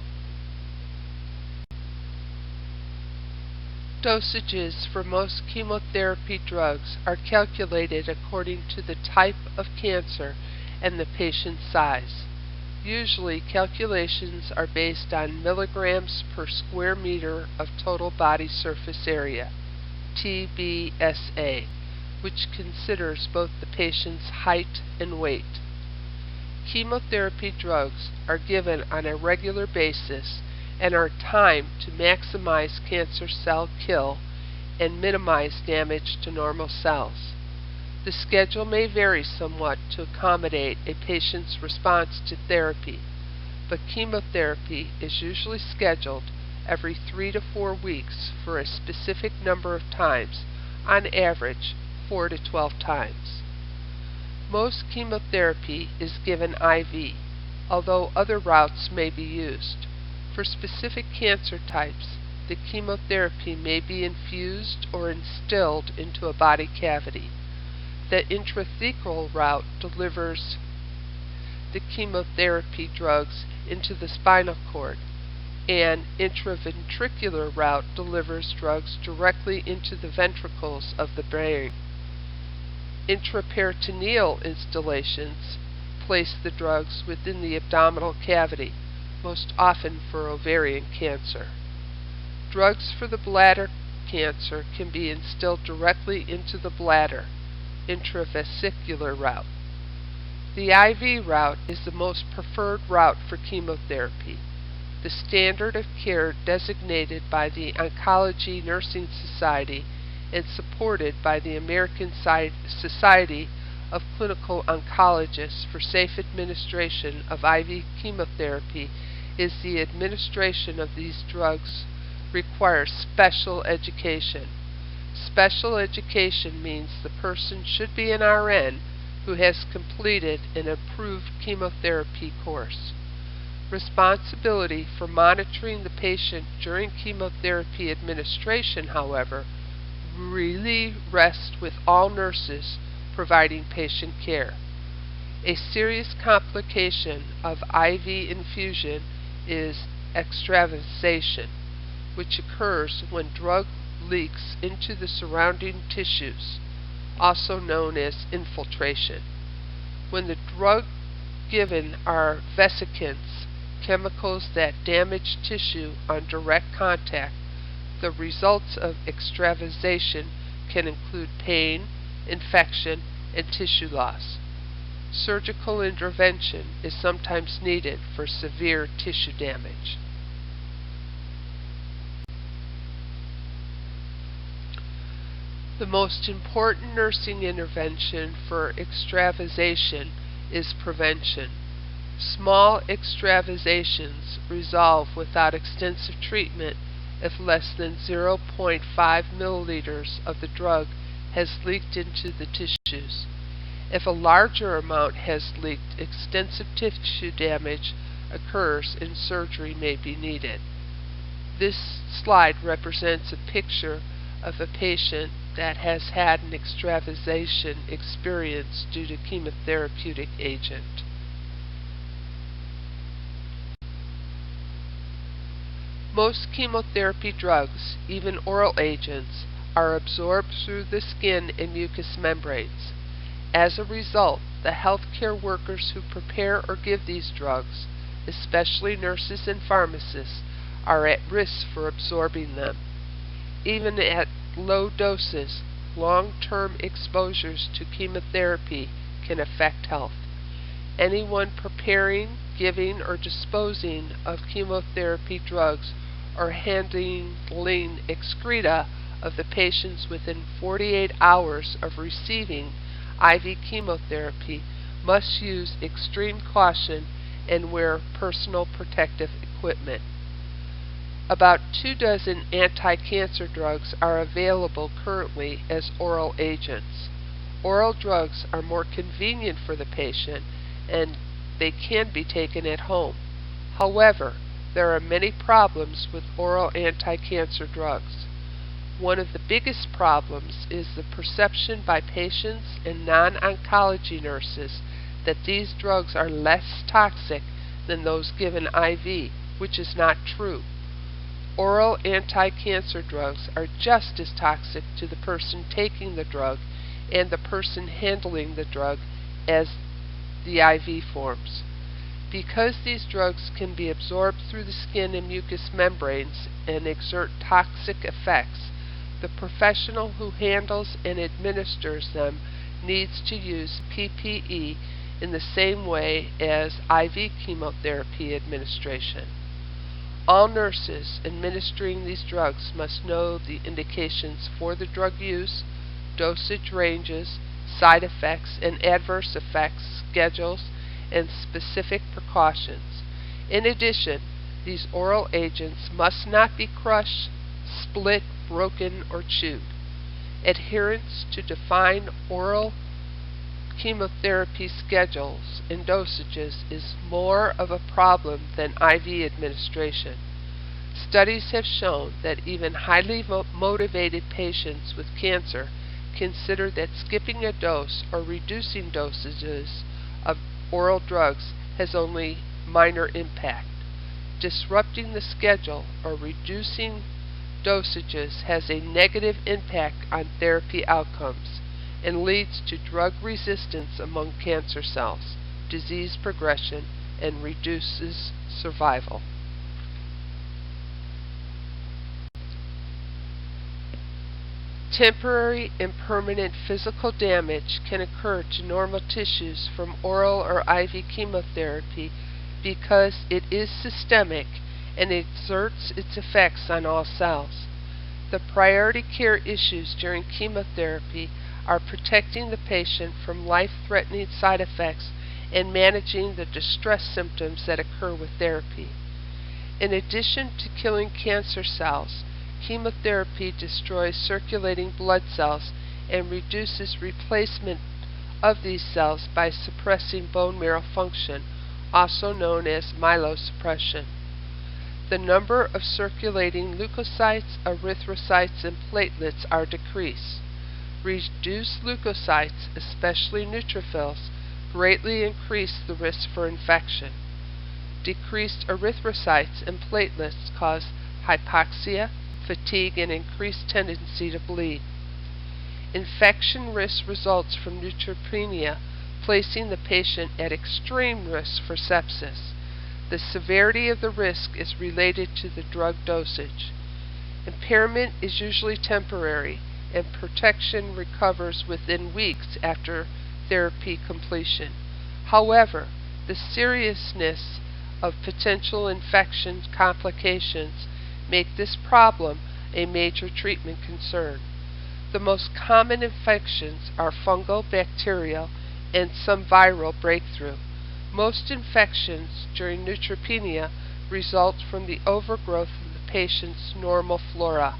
Dosages for most chemotherapy drugs are calculated according to the type of cancer and the patient's size. Usually, calculations are based on milligrams per square meter of total body surface area, TBSA, which considers both the patient's height and weight. Chemotherapy drugs are given on a regular basis and are timed to maximize cancer cell kill and minimize damage to normal cells. The schedule may vary somewhat to accommodate a patient's response to therapy, but chemotherapy is usually scheduled every 3 to 4 weeks for a specific number of times, on average 4 to 12 times. Most chemotherapy is given IV, although other routes may be used. For specific cancer types, the chemotherapy may be infused or instilled into a body cavity. The intrathecal route delivers the chemotherapy drugs into the spinal cord, and intraventricular route delivers drugs directly into the ventricles of the brain. Intraperitoneal instillations place the drugs within the abdominal cavity, most often for ovarian cancer. Drugs for the bladder cancer can be instilled directly into the bladder, intravesicular route. The IV route is the most preferred route for chemotherapy. The standard of care designated by the Oncology Nursing Society and supported by the American Society of Clinical Oncologists for safe administration of IV chemotherapy is the administration of these drugs requires special education. Special education means the person should be an RN who has completed an approved chemotherapy course. Responsibility for monitoring the patient during chemotherapy administration, however, really rests with all nurses providing patient care. A serious complication of IV infusion is extravasation, which occurs when drug leaks into the surrounding tissues, also known as infiltration. When the drug given are vesicants, chemicals that damage tissue on direct contact, the results of extravasation can include pain, infection, and tissue loss. Surgical intervention is sometimes needed for severe tissue damage. The most important nursing intervention for extravasation is prevention. Small extravasations resolve without extensive treatment if less than 0.5 milliliters of the drug has leaked into the tissues. If a larger amount has leaked, extensive tissue damage occurs and surgery may be needed. This slide represents a picture of a patient that has had an extravasation experience due to chemotherapeutic agent. Most chemotherapy drugs, even oral agents, are absorbed through the skin and mucous membranes. As a result, the healthcare workers who prepare or give these drugs, especially nurses and pharmacists, are at risk for absorbing them. Even at low doses, long-term exposures to chemotherapy can affect health. Anyone preparing, giving, or disposing of chemotherapy drugs or handling excreta of the patients within 48 hours of receiving IV chemotherapy must use extreme caution and wear personal protective equipment. About 24 anti-cancer drugs are available currently as oral agents. Oral drugs are more convenient for the patient and they can be taken at home. However, there are many problems with oral anti-cancer drugs. One of the biggest problems is the perception by patients and non-oncology nurses that these drugs are less toxic than those given IV, which is not true. Oral anti-cancer drugs are just as toxic to the person taking the drug and the person handling the drug as the IV forms. Because these drugs can be absorbed through the skin and mucous membranes and exert toxic effects, the professional who handles and administers them needs to use PPE in the same way as IV chemotherapy administration. All nurses administering these drugs must know the indications for the drug use, dosage ranges, side effects and adverse effects schedules, and specific precautions. In addition, these oral agents must not be crushed, split, broken, or chewed. Adherence to defined oral chemotherapy schedules and dosages is more of a problem than IV administration. Studies have shown that even highly motivated patients with cancer consider that skipping a dose or reducing dosages of oral drugs has only minor impact. Disrupting the schedule or reducing dosages has a negative impact on therapy outcomes and leads to drug resistance among cancer cells, disease progression, and reduces survival. Temporary and permanent physical damage can occur to normal tissues from oral or IV chemotherapy because it is systemic and exerts its effects on all cells. The priority care issues during chemotherapy are protecting the patient from life-threatening side effects and managing the distress symptoms that occur with therapy. In addition to killing cancer cells, chemotherapy destroys circulating blood cells and reduces replacement of these cells by suppressing bone marrow function, also known as myelosuppression. The number of circulating leukocytes, erythrocytes, and platelets are decreased. Reduced leukocytes, especially neutrophils, greatly increase the risk for infection. Decreased erythrocytes and platelets cause hypoxia, fatigue, and increased tendency to bleed. Infection risk results from neutropenia, placing the patient at extreme risk for sepsis. The severity of the risk is related to the drug dosage. Impairment is usually temporary, and protection recovers within weeks after therapy completion. However, the seriousness of potential infection complications make this problem a major treatment concern. The most common infections are fungal, bacterial, and some viral breakthrough. Most infections during neutropenia result from the overgrowth of the patient's normal flora.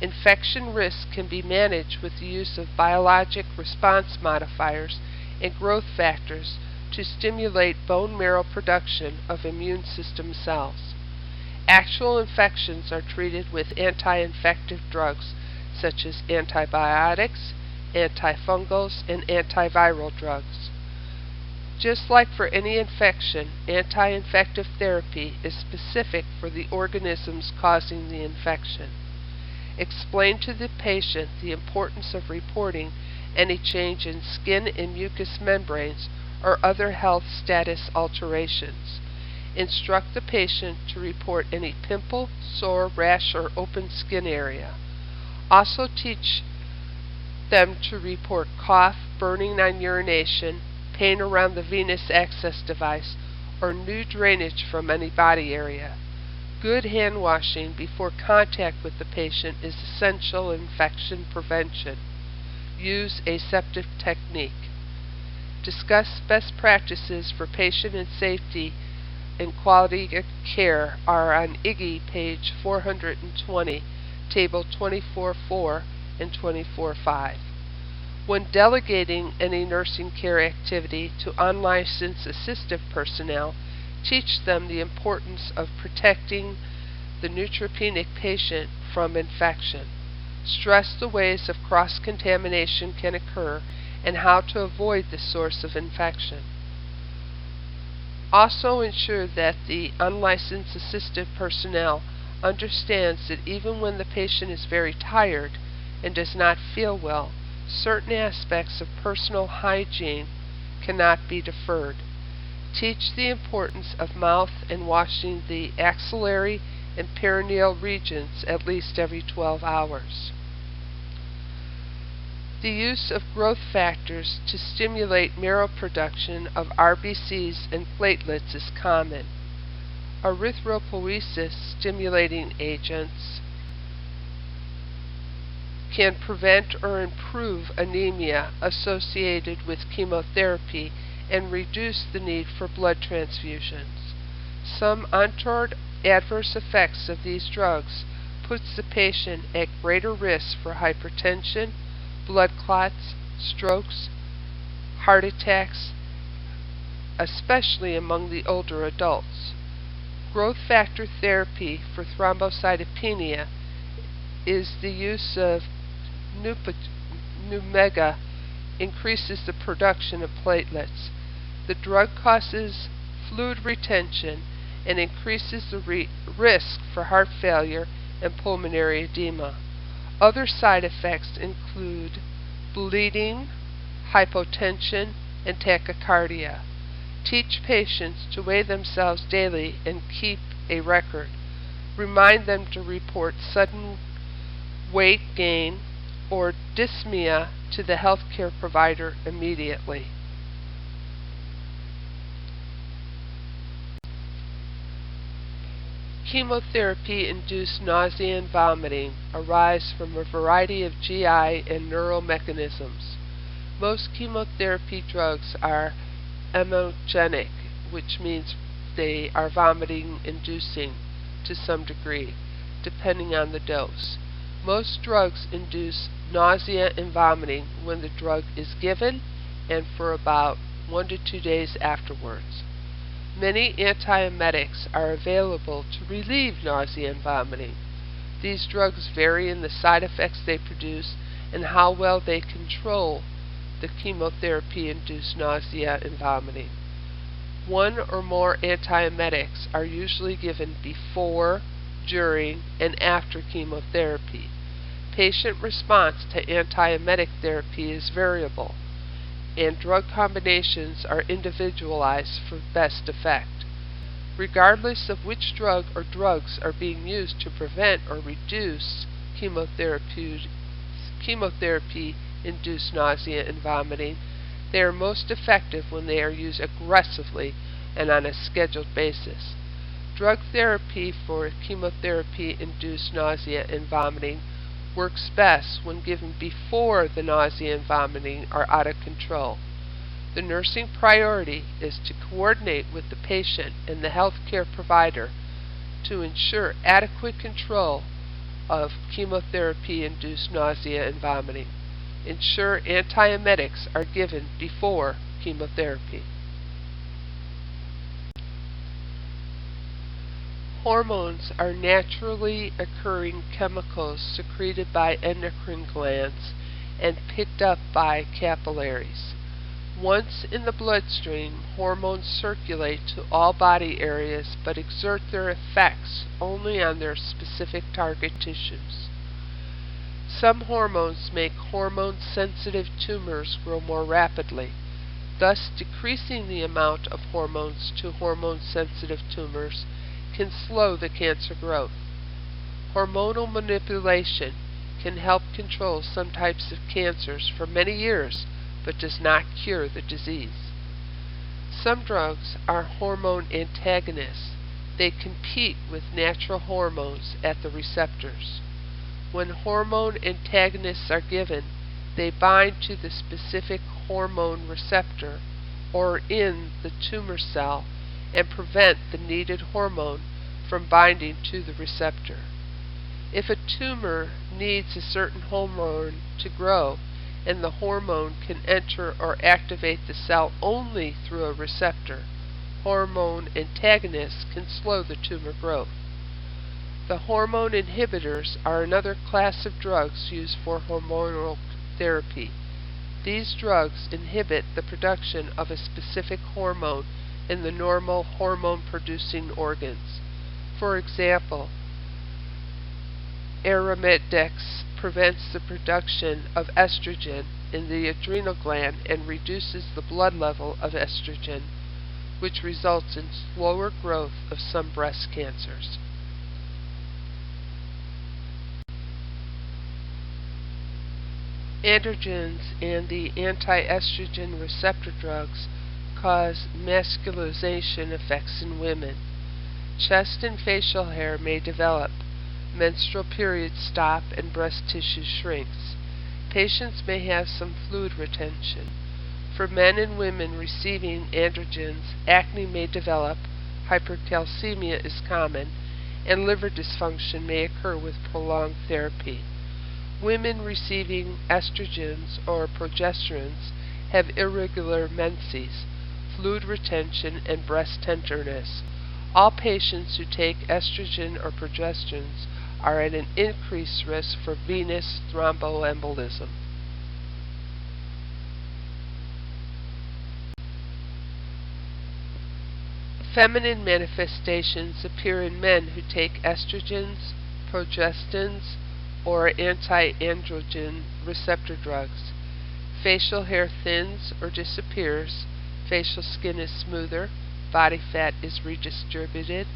Infection risk can be managed with the use of biologic response modifiers and growth factors to stimulate bone marrow production of immune system cells. Actual infections are treated with anti-infective drugs such as antibiotics, antifungals, and antiviral drugs. Just like for any infection, anti-infective therapy is specific for the organisms causing the infection. Explain to the patient the importance of reporting any change in skin and mucous membranes or other health status alterations. Instruct the patient to report any pimple, sore, rash, or open skin area. Also teach them to report cough, burning on urination, pain around the venous access device, or new drainage from any body area. Good hand washing before contact with the patient is essential in infection prevention. Use aseptic technique. Discuss best practices for patient and safety and quality care are on IGGI page 420, table 24.4 and 24.5. When delegating any nursing care activity to unlicensed assistive personnel, teach them the importance of protecting the neutropenic patient from infection. Stress the ways of cross-contamination can occur and how to avoid the source of infection. Also ensure that the unlicensed assistive personnel understands that even when the patient is very tired and does not feel well, certain aspects of personal hygiene cannot be deferred. Teach the importance of mouth and washing the axillary and perineal regions at least every 12 hours. The use of growth factors to stimulate marrow production of RBCs and platelets is common. Erythropoiesis-stimulating agents can prevent or improve anemia associated with chemotherapy and reduce the need for blood transfusions. Some untoward adverse effects of these drugs puts the patient at greater risk for hypertension, blood clots, strokes, heart attacks, especially among the older adults. Growth factor therapy for thrombocytopenia is the use of Numega increases the production of platelets. The drug causes fluid retention and increases the risk for heart failure and pulmonary edema. Other side effects include bleeding, hypotension, and tachycardia. Teach patients to weigh themselves daily and keep a record. Remind them to report sudden weight gain or dyspnea to the healthcare provider immediately. Chemotherapy-induced nausea and vomiting arise from a variety of GI and neural mechanisms. Most chemotherapy drugs are emogenic, which means they are vomiting-inducing to some degree, depending on the dose. Most drugs induce nausea and vomiting when the drug is given and for about 1 to 2 days afterwards. Many antiemetics are available to relieve nausea and vomiting. These drugs vary in the side effects they produce and how well they control the chemotherapy-induced nausea and vomiting. One or more antiemetics are usually given before, during, and after chemotherapy. Patient response to antiemetic therapy is variable, and drug combinations are individualized for best effect. Regardless of which drug or drugs are being used to prevent or reduce chemotherapy-induced nausea and vomiting, they are most effective when they are used aggressively and on a scheduled basis. Drug therapy for chemotherapy-induced nausea and vomiting works best when given before the nausea and vomiting are out of control. The nursing priority is to coordinate with the patient and the healthcare provider to ensure adequate control of chemotherapy-induced nausea and vomiting. Ensure antiemetics are given before chemotherapy. Hormones are naturally occurring chemicals secreted by endocrine glands and picked up by capillaries. Once in the bloodstream, hormones circulate to all body areas but exert their effects only on their specific target tissues. Some hormones make hormone-sensitive tumors grow more rapidly, thus decreasing the amount of hormones to hormone-sensitive tumors can slow the cancer growth. Hormonal manipulation can help control some types of cancers for many years, but does not cure the disease. Some drugs are hormone antagonists. They compete with natural hormones at the receptors. When hormone antagonists are given, they bind to the specific hormone receptor or in the tumor cell and prevent the needed hormone from binding to the receptor. If a tumor needs a certain hormone to grow and the hormone can enter or activate the cell only through a receptor, hormone antagonists can slow the tumor growth. The hormone inhibitors are another class of drugs used for hormonal therapy. These drugs inhibit the production of a specific hormone in the normal hormone-producing organs. For example, arimidex prevents the production of estrogen in the adrenal gland and reduces the blood level of estrogen, which results in slower growth of some breast cancers. Androgens and the anti-estrogen receptor drugs cause masculinization effects in women. Chest and facial hair may develop, menstrual periods stop, and breast tissue shrinks. Patients may have some fluid retention. For men and women receiving androgens, acne may develop, hypercalcemia is common, and liver dysfunction may occur with prolonged therapy. Women receiving estrogens or progesterones have irregular menses, fluid retention, and breast tenderness. All patients who take estrogen or progesterones are at an increased risk for venous thromboembolism. Feminine manifestations appear in men who take estrogens, progesterones, or anti-androgen receptor drugs. Facial hair thins or disappears, facial skin is smoother, body fat is redistributed,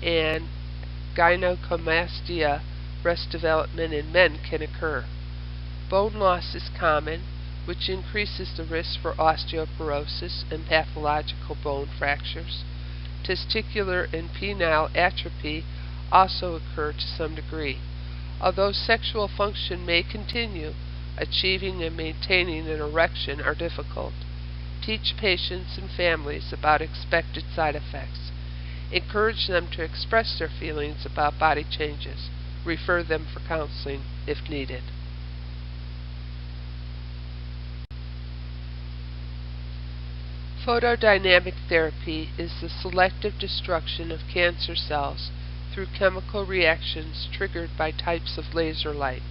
and gynecomastia, breast development in men, can occur. Bone loss is common, which increases the risk for osteoporosis and pathological bone fractures. Testicular and penile atrophy also occur to some degree. Although sexual function may continue, achieving and maintaining an erection are difficult. Teach patients and families about expected side effects. Encourage them to express their feelings about body changes. Refer them for counseling if needed. Photodynamic therapy is the selective destruction of cancer cells through chemical reactions triggered by types of laser light.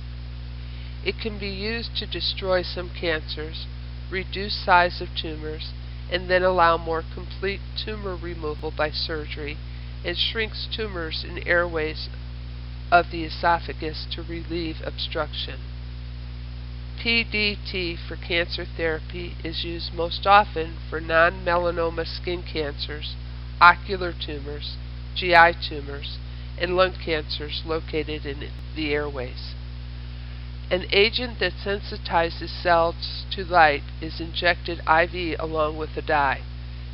It can be used to destroy some cancers, reduce size of tumors, and then allow more complete tumor removal by surgery, and shrinks tumors in airways of the esophagus to relieve obstruction. PDT for cancer therapy is used most often for non-melanoma skin cancers, ocular tumors, GI tumors, and lung cancers located in the airways. An agent that sensitizes cells to light is injected IV along with a dye.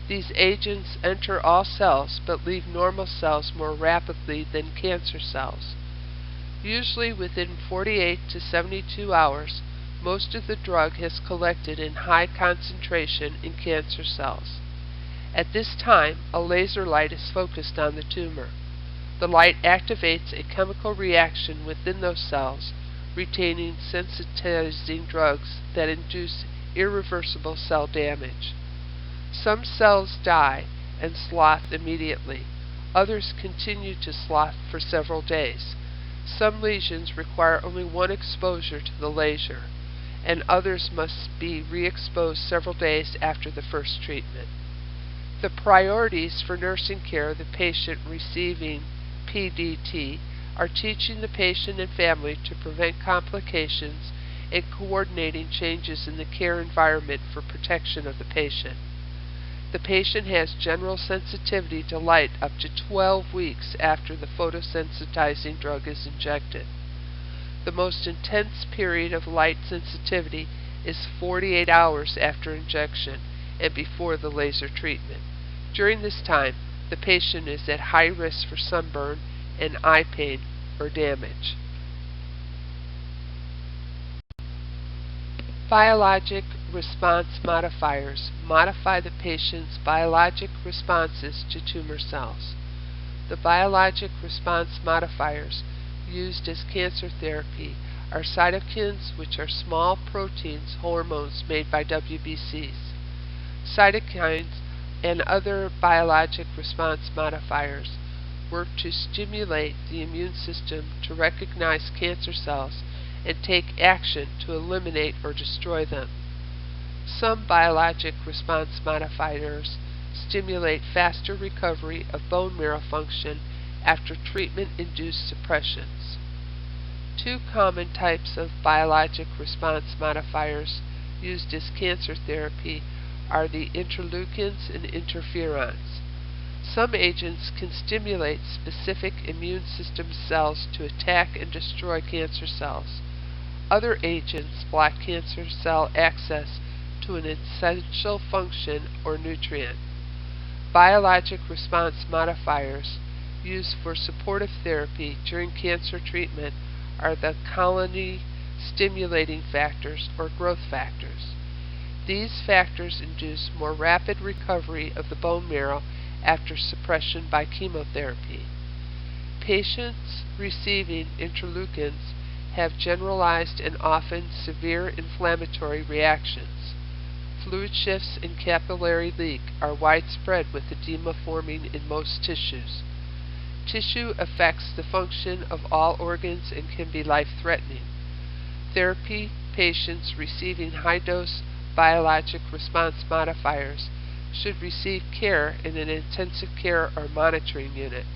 These agents enter all cells but leave normal cells more rapidly than cancer cells. Usually within 48 to 72 hours, most of the drug has collected in high concentration in cancer cells. At this time, a laser light is focused on the tumor. The light activates a chemical reaction within those cells, retaining sensitizing drugs that induce irreversible cell damage. Some cells die and slough immediately. Others continue to slough for several days. Some lesions require only one exposure to the laser, and others must be re-exposed several days after the first treatment. The priorities for nursing care of the patient receiving PDT are teaching the patient and family to prevent complications and coordinating changes in the care environment for protection of the patient. The patient has general sensitivity to light up to 12 weeks after the photosensitizing drug is injected. The most intense period of light sensitivity is 48 hours after injection and before the laser treatment. During this time, the patient is at high risk for sunburn and eye pain or damage. Biologic response modifiers modify the patient's biologic responses to tumor cells. The biologic response modifiers used as cancer therapy are cytokines, which are small proteins, hormones made by WBCs. Cytokines and other biologic response modifiers work to stimulate the immune system to recognize cancer cells and take action to eliminate or destroy them. Some biologic response modifiers stimulate faster recovery of bone marrow function after treatment-induced suppressions. Two common types of biologic response modifiers used as cancer therapy are the interleukins and interferons. Some agents can stimulate specific immune system cells to attack and destroy cancer cells. Other agents block cancer cell access to an essential function or nutrient. Biologic response modifiers used for supportive therapy during cancer treatment are the colony-stimulating factors or growth factors. These factors induce more rapid recovery of the bone marrow after suppression by chemotherapy. Patients receiving interleukins have generalized and often severe inflammatory reactions. Fluid shifts and capillary leak are widespread with edema forming in most tissues. Tissue affects the function of all organs and can be life-threatening. Therapy patients receiving high-dose biologic response modifiers should receive care in an intensive care or monitoring unit.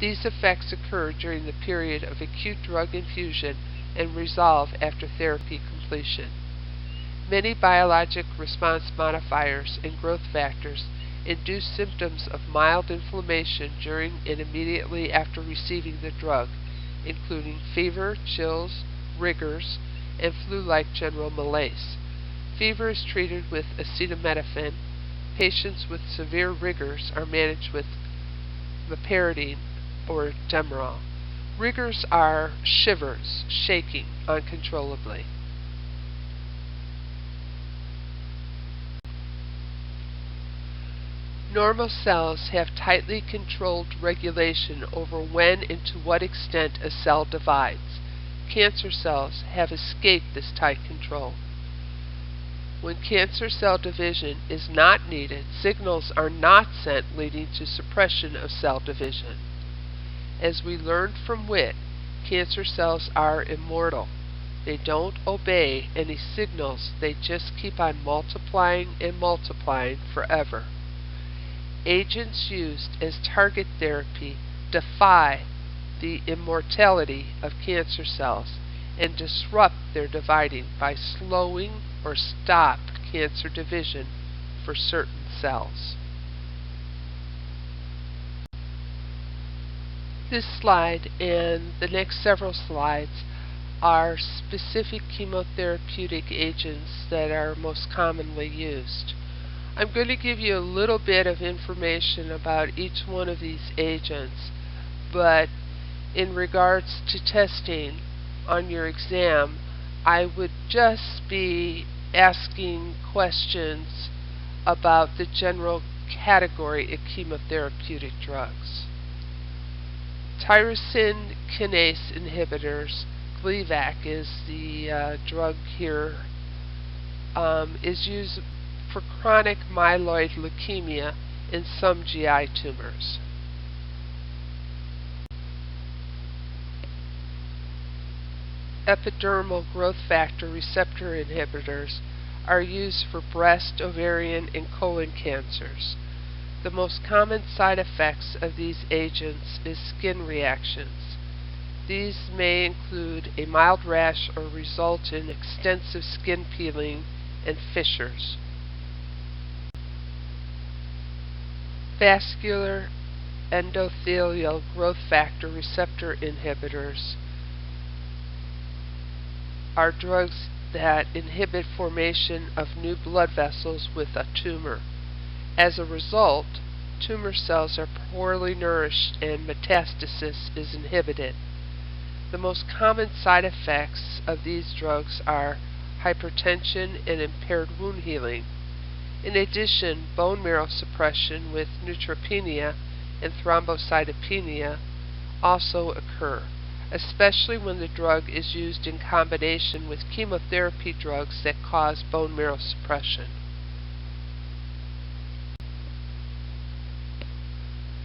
These effects occur during the period of acute drug infusion and resolve after therapy completion. Many biologic response modifiers and growth factors induce symptoms of mild inflammation during and immediately after receiving the drug, including fever, chills, rigors, and flu-like general malaise. Fever is treated with acetaminophen. Patients with severe rigors are managed with meperidine or Demerol. Rigors are shivers, shaking uncontrollably. Normal cells have tightly controlled regulation over when and to what extent a cell divides. Cancer cells have escaped this tight control. When cancer cell division is not needed, signals are not sent leading to suppression of cell division. As we learned from Witt, cancer cells are immortal. They don't obey any signals, they just keep on multiplying and multiplying forever. Agents used as target therapy defy the immortality of cancer cells and disrupt their dividing by slowing or stop cancer division for certain cells. This slide and the next several slides are specific chemotherapeutic agents that are most commonly used. I'm going to give you a little bit of information about each one of these agents, but in regards to testing on your exam, I would just be asking questions about the general category of chemotherapeutic drugs. Tyrosine kinase inhibitors, Gleevec is the drug here, is used for chronic myeloid leukemia in some GI tumors. Epidermal growth factor receptor inhibitors are used for breast, ovarian, and colon cancers. The most common side effects of these agents is skin reactions. These may include a mild rash or result in extensive skin peeling and fissures. Vascular endothelial growth factor receptor inhibitors are drugs that inhibit formation of new blood vessels with a tumor. As a result, tumor cells are poorly nourished and metastasis is inhibited. The most common side effects of these drugs are hypertension and impaired wound healing. In addition, bone marrow suppression with neutropenia and thrombocytopenia also occur, especially when the drug is used in combination with chemotherapy drugs that cause bone marrow suppression.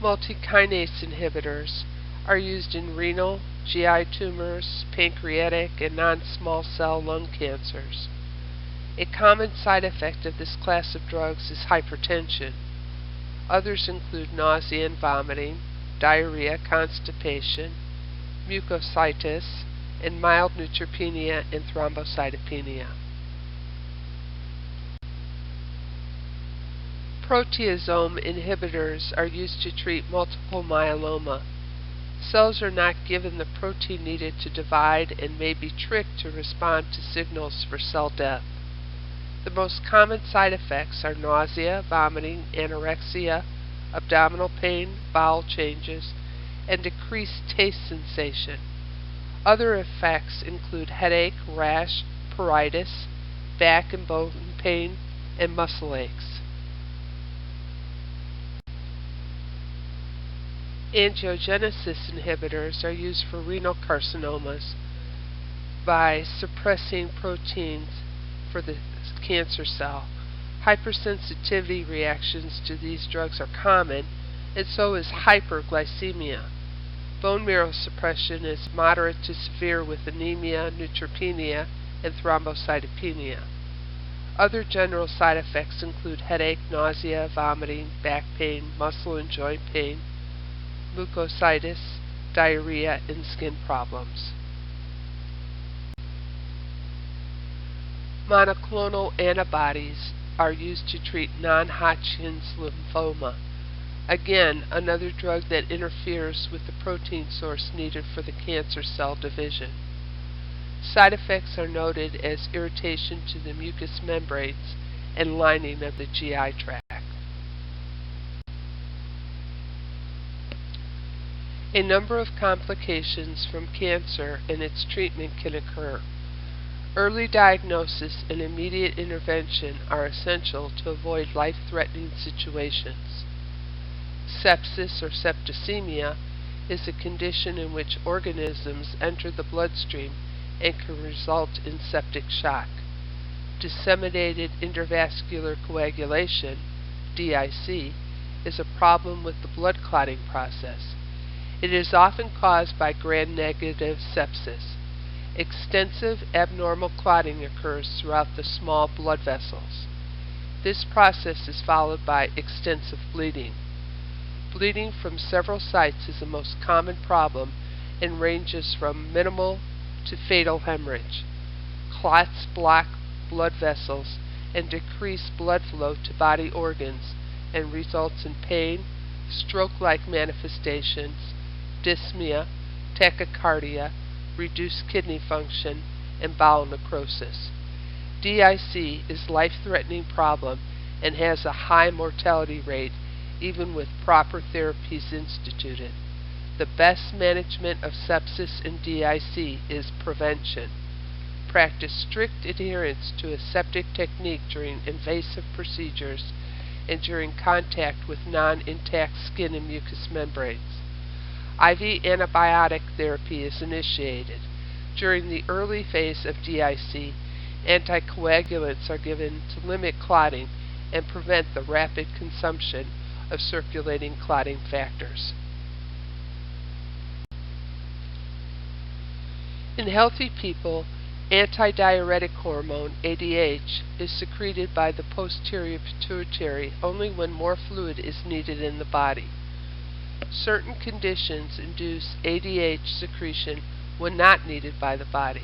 Multikinase inhibitors are used in renal, GI tumors, pancreatic, and non-small cell lung cancers. A common side effect of this class of drugs is hypertension. Others include nausea and vomiting, diarrhea, constipation, mucositis, and mild neutropenia and thrombocytopenia. Proteasome inhibitors are used to treat multiple myeloma. Cells are not given the protein needed to divide and may be tricked to respond to signals for cell death. The most common side effects are nausea, vomiting, anorexia, abdominal pain, bowel changes, and decreased taste sensation. Other effects include headache, rash, pruritus, back and bone pain, and muscle aches. Angiogenesis inhibitors are used for renal carcinomas by suppressing proteins for the cancer cell. Hypersensitivity reactions to these drugs are common, and so is hyperglycemia. Bone marrow suppression is moderate to severe with anemia, neutropenia, and thrombocytopenia. Other general side effects include headache, nausea, vomiting, back pain, muscle and joint pain, mucositis, diarrhea, and skin problems. Monoclonal antibodies are used to treat non-Hodgkin's lymphoma. Again, another drug that interferes with the protein source needed for the cancer cell division. Side effects are noted as irritation to the mucous membranes and lining of the GI tract. A number of complications from cancer and its treatment can occur. Early diagnosis and immediate intervention are essential to avoid life-threatening situations. Sepsis or septicemia is a condition in which organisms enter the bloodstream and can result in septic shock. Disseminated intravascular coagulation, DIC, is a problem with the blood clotting process. It is often caused by gram-negative sepsis. Extensive abnormal clotting occurs throughout the small blood vessels. This process is followed by extensive bleeding. Bleeding from several sites is the most common problem and ranges from minimal to fatal hemorrhage. Clots block blood vessels and decrease blood flow to body organs and results in pain, stroke-like manifestations, dyspnea, tachycardia, reduced kidney function, and bowel necrosis. DIC is a life-threatening problem and has a high mortality rate even with proper therapies instituted. The best management of sepsis and DIC is prevention. Practice strict adherence to aseptic technique during invasive procedures and during contact with non-intact skin and mucous membranes. IV antibiotic therapy is initiated. During the early phase of DIC, anticoagulants are given to limit clotting and prevent the rapid consumption of circulating clotting factors. In healthy people, antidiuretic hormone, ADH, is secreted by the posterior pituitary only when more fluid is needed in the body. Certain conditions induce ADH secretion when not needed by the body.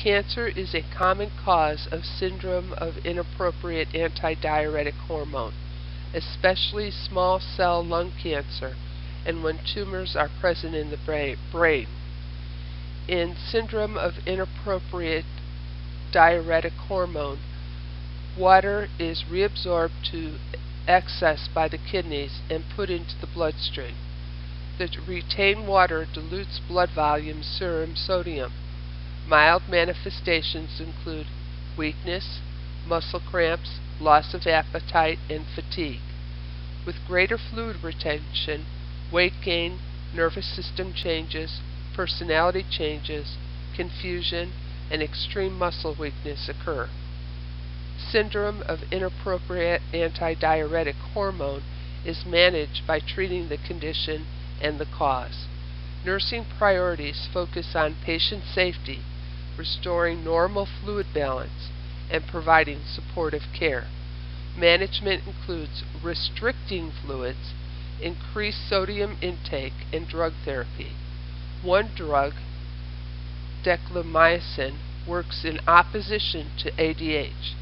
Cancer is a common cause of syndrome of inappropriate antidiuretic hormone, especially small cell lung cancer and when tumors are present in the brain. In syndrome of inappropriate diuretic hormone, water is reabsorbed to excess by the kidneys and put into the bloodstream. The retained water dilutes blood volume serum sodium. Mild manifestations include weakness, muscle cramps, loss of appetite, and fatigue. With greater fluid retention, weight gain, nervous system changes, personality changes, confusion, and extreme muscle weakness occur. Syndrome of inappropriate antidiuretic hormone is managed by treating the condition and the cause. Nursing priorities focus on patient safety, restoring normal fluid balance, and providing supportive care. Management includes restricting fluids, increased sodium intake, and drug therapy. One drug, dexamethasone works in opposition to ADH.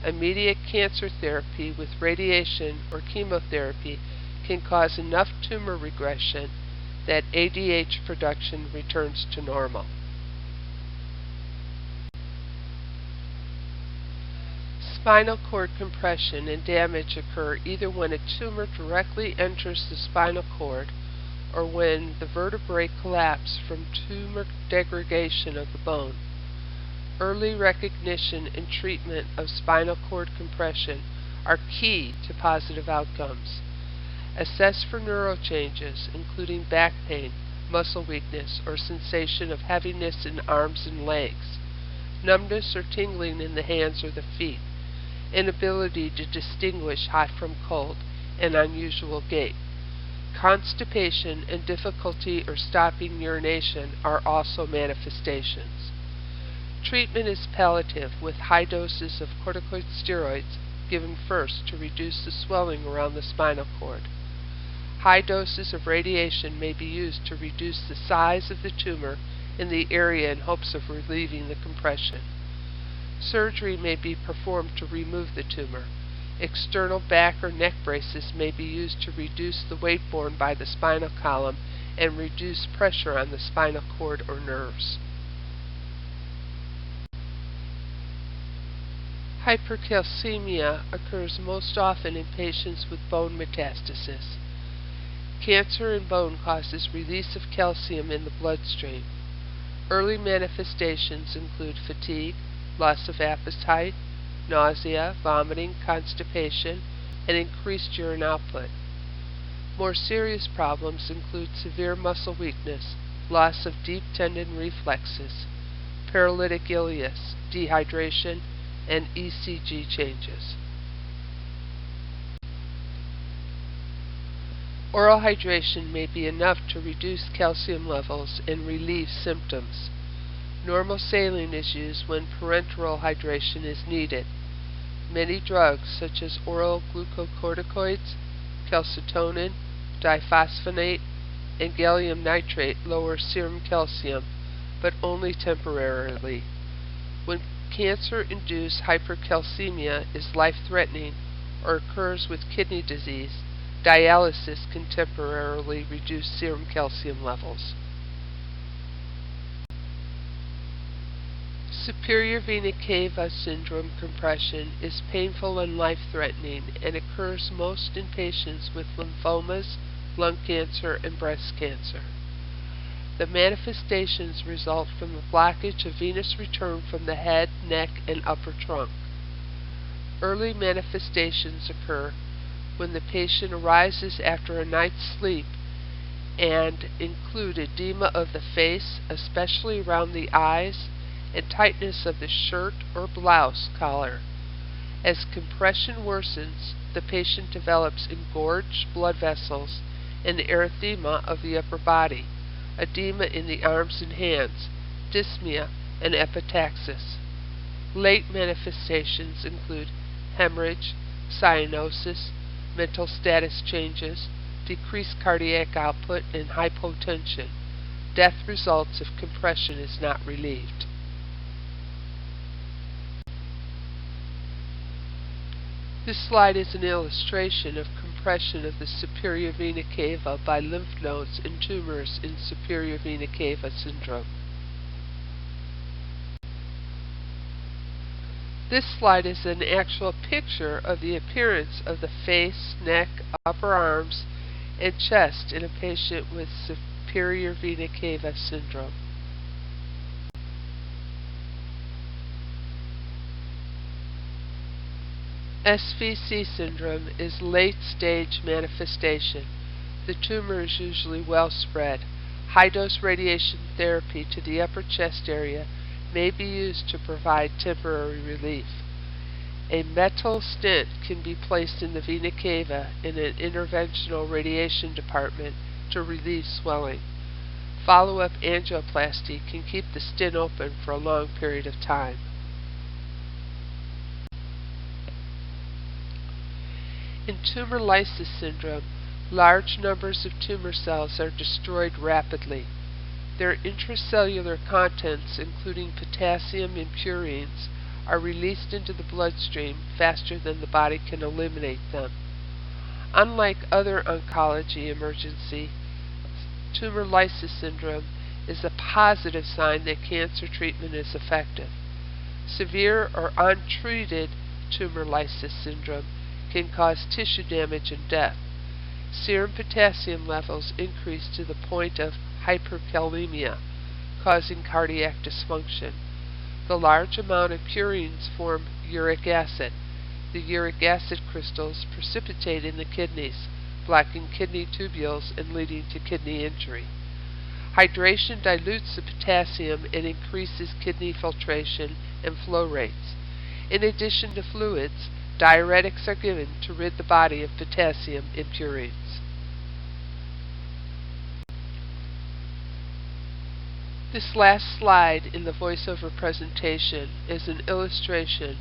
Immediate cancer therapy with radiation or chemotherapy can cause enough tumor regression that ADH production returns to normal. Spinal cord compression and damage occur either when a tumor directly enters the spinal cord or when the vertebrae collapse from tumor degradation of the bone. Early recognition and treatment of spinal cord compression are key to positive outcomes. Assess for neurochanges, including back pain, muscle weakness, or sensation of heaviness in arms and legs, numbness or tingling in the hands or the feet, inability to distinguish hot from cold, and unusual gait. Constipation and difficulty or stopping urination are also manifestations. Treatment is palliative with high doses of corticosteroids given first to reduce the swelling around the spinal cord. High doses of radiation may be used to reduce the size of the tumor in the area in hopes of relieving the compression. Surgery may be performed to remove the tumor. External back or neck braces may be used to reduce the weight borne by the spinal column and reduce pressure on the spinal cord or nerves. Hypercalcemia occurs most often in patients with bone metastasis. Cancer in bone causes release of calcium in the bloodstream. Early manifestations include fatigue, loss of appetite, nausea, vomiting, constipation, and increased urine output. More serious problems include severe muscle weakness, loss of deep tendon reflexes, paralytic ileus, dehydration, and ECG changes. Oral hydration may be enough to reduce calcium levels and relieve symptoms. Normal saline is used when parenteral hydration is needed. Many drugs, such as oral glucocorticoids, calcitonin, diphosphonate, and gallium nitrate, lower serum calcium, but only temporarily. When cancer-induced hypercalcemia is life-threatening or occurs with kidney disease, dialysis can temporarily reduce serum calcium levels. Superior vena cava syndrome compression is painful and life-threatening and occurs most in patients with lymphomas, lung cancer, and breast cancer. The manifestations result from the blockage of venous return from the head, neck, and upper trunk. Early manifestations occur when the patient arises after a night's sleep and include edema of the face, especially around the eyes, and tightness of the shirt or blouse collar. As compression worsens, the patient develops engorged blood vessels and erythema of the upper body, edema in the arms and hands, dyspnea, and epistaxis. Late manifestations include hemorrhage, cyanosis, mental status changes, decreased cardiac output, and hypotension. Death results if compression is not relieved. This slide is an illustration of compression of the superior vena cava by lymph nodes and tumors in superior vena cava syndrome. This slide is an actual picture of the appearance of the face, neck, upper arms, and chest in a patient with superior vena cava syndrome. SVC syndrome is late-stage manifestation. The tumor is usually well spread. High-dose radiation therapy to the upper chest area may be used to provide temporary relief. A metal stent can be placed in the vena cava in an interventional radiation department to relieve swelling. Follow-up angioplasty can keep the stent open for a long period of time. In tumor lysis syndrome, large numbers of tumor cells are destroyed rapidly. Their intracellular contents, including potassium and purines, are released into the bloodstream faster than the body can eliminate them. Unlike other oncology emergency, tumor lysis syndrome is a positive sign that cancer treatment is effective. Severe or untreated tumor lysis syndrome can cause tissue damage and death. Serum potassium levels increase to the point of hyperkalemia, causing cardiac dysfunction. The large amount of purines form uric acid. The uric acid crystals precipitate in the kidneys, blocking kidney tubules and leading to kidney injury. Hydration dilutes the potassium and increases kidney filtration and flow rates. In addition to fluids, diuretics are given to rid the body of potassium and purines. This last slide in the voiceover presentation is an illustration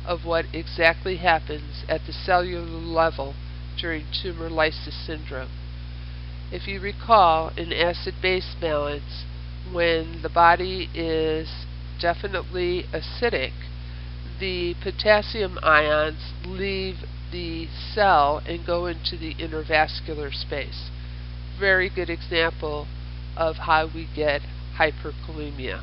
of what exactly happens at the cellular level during tumor lysis syndrome. If you recall, in acid-base balance, when the body is definitely acidic, the potassium ions leave the cell and go into the intervascular space. Very good example of how we get hyperkalemia.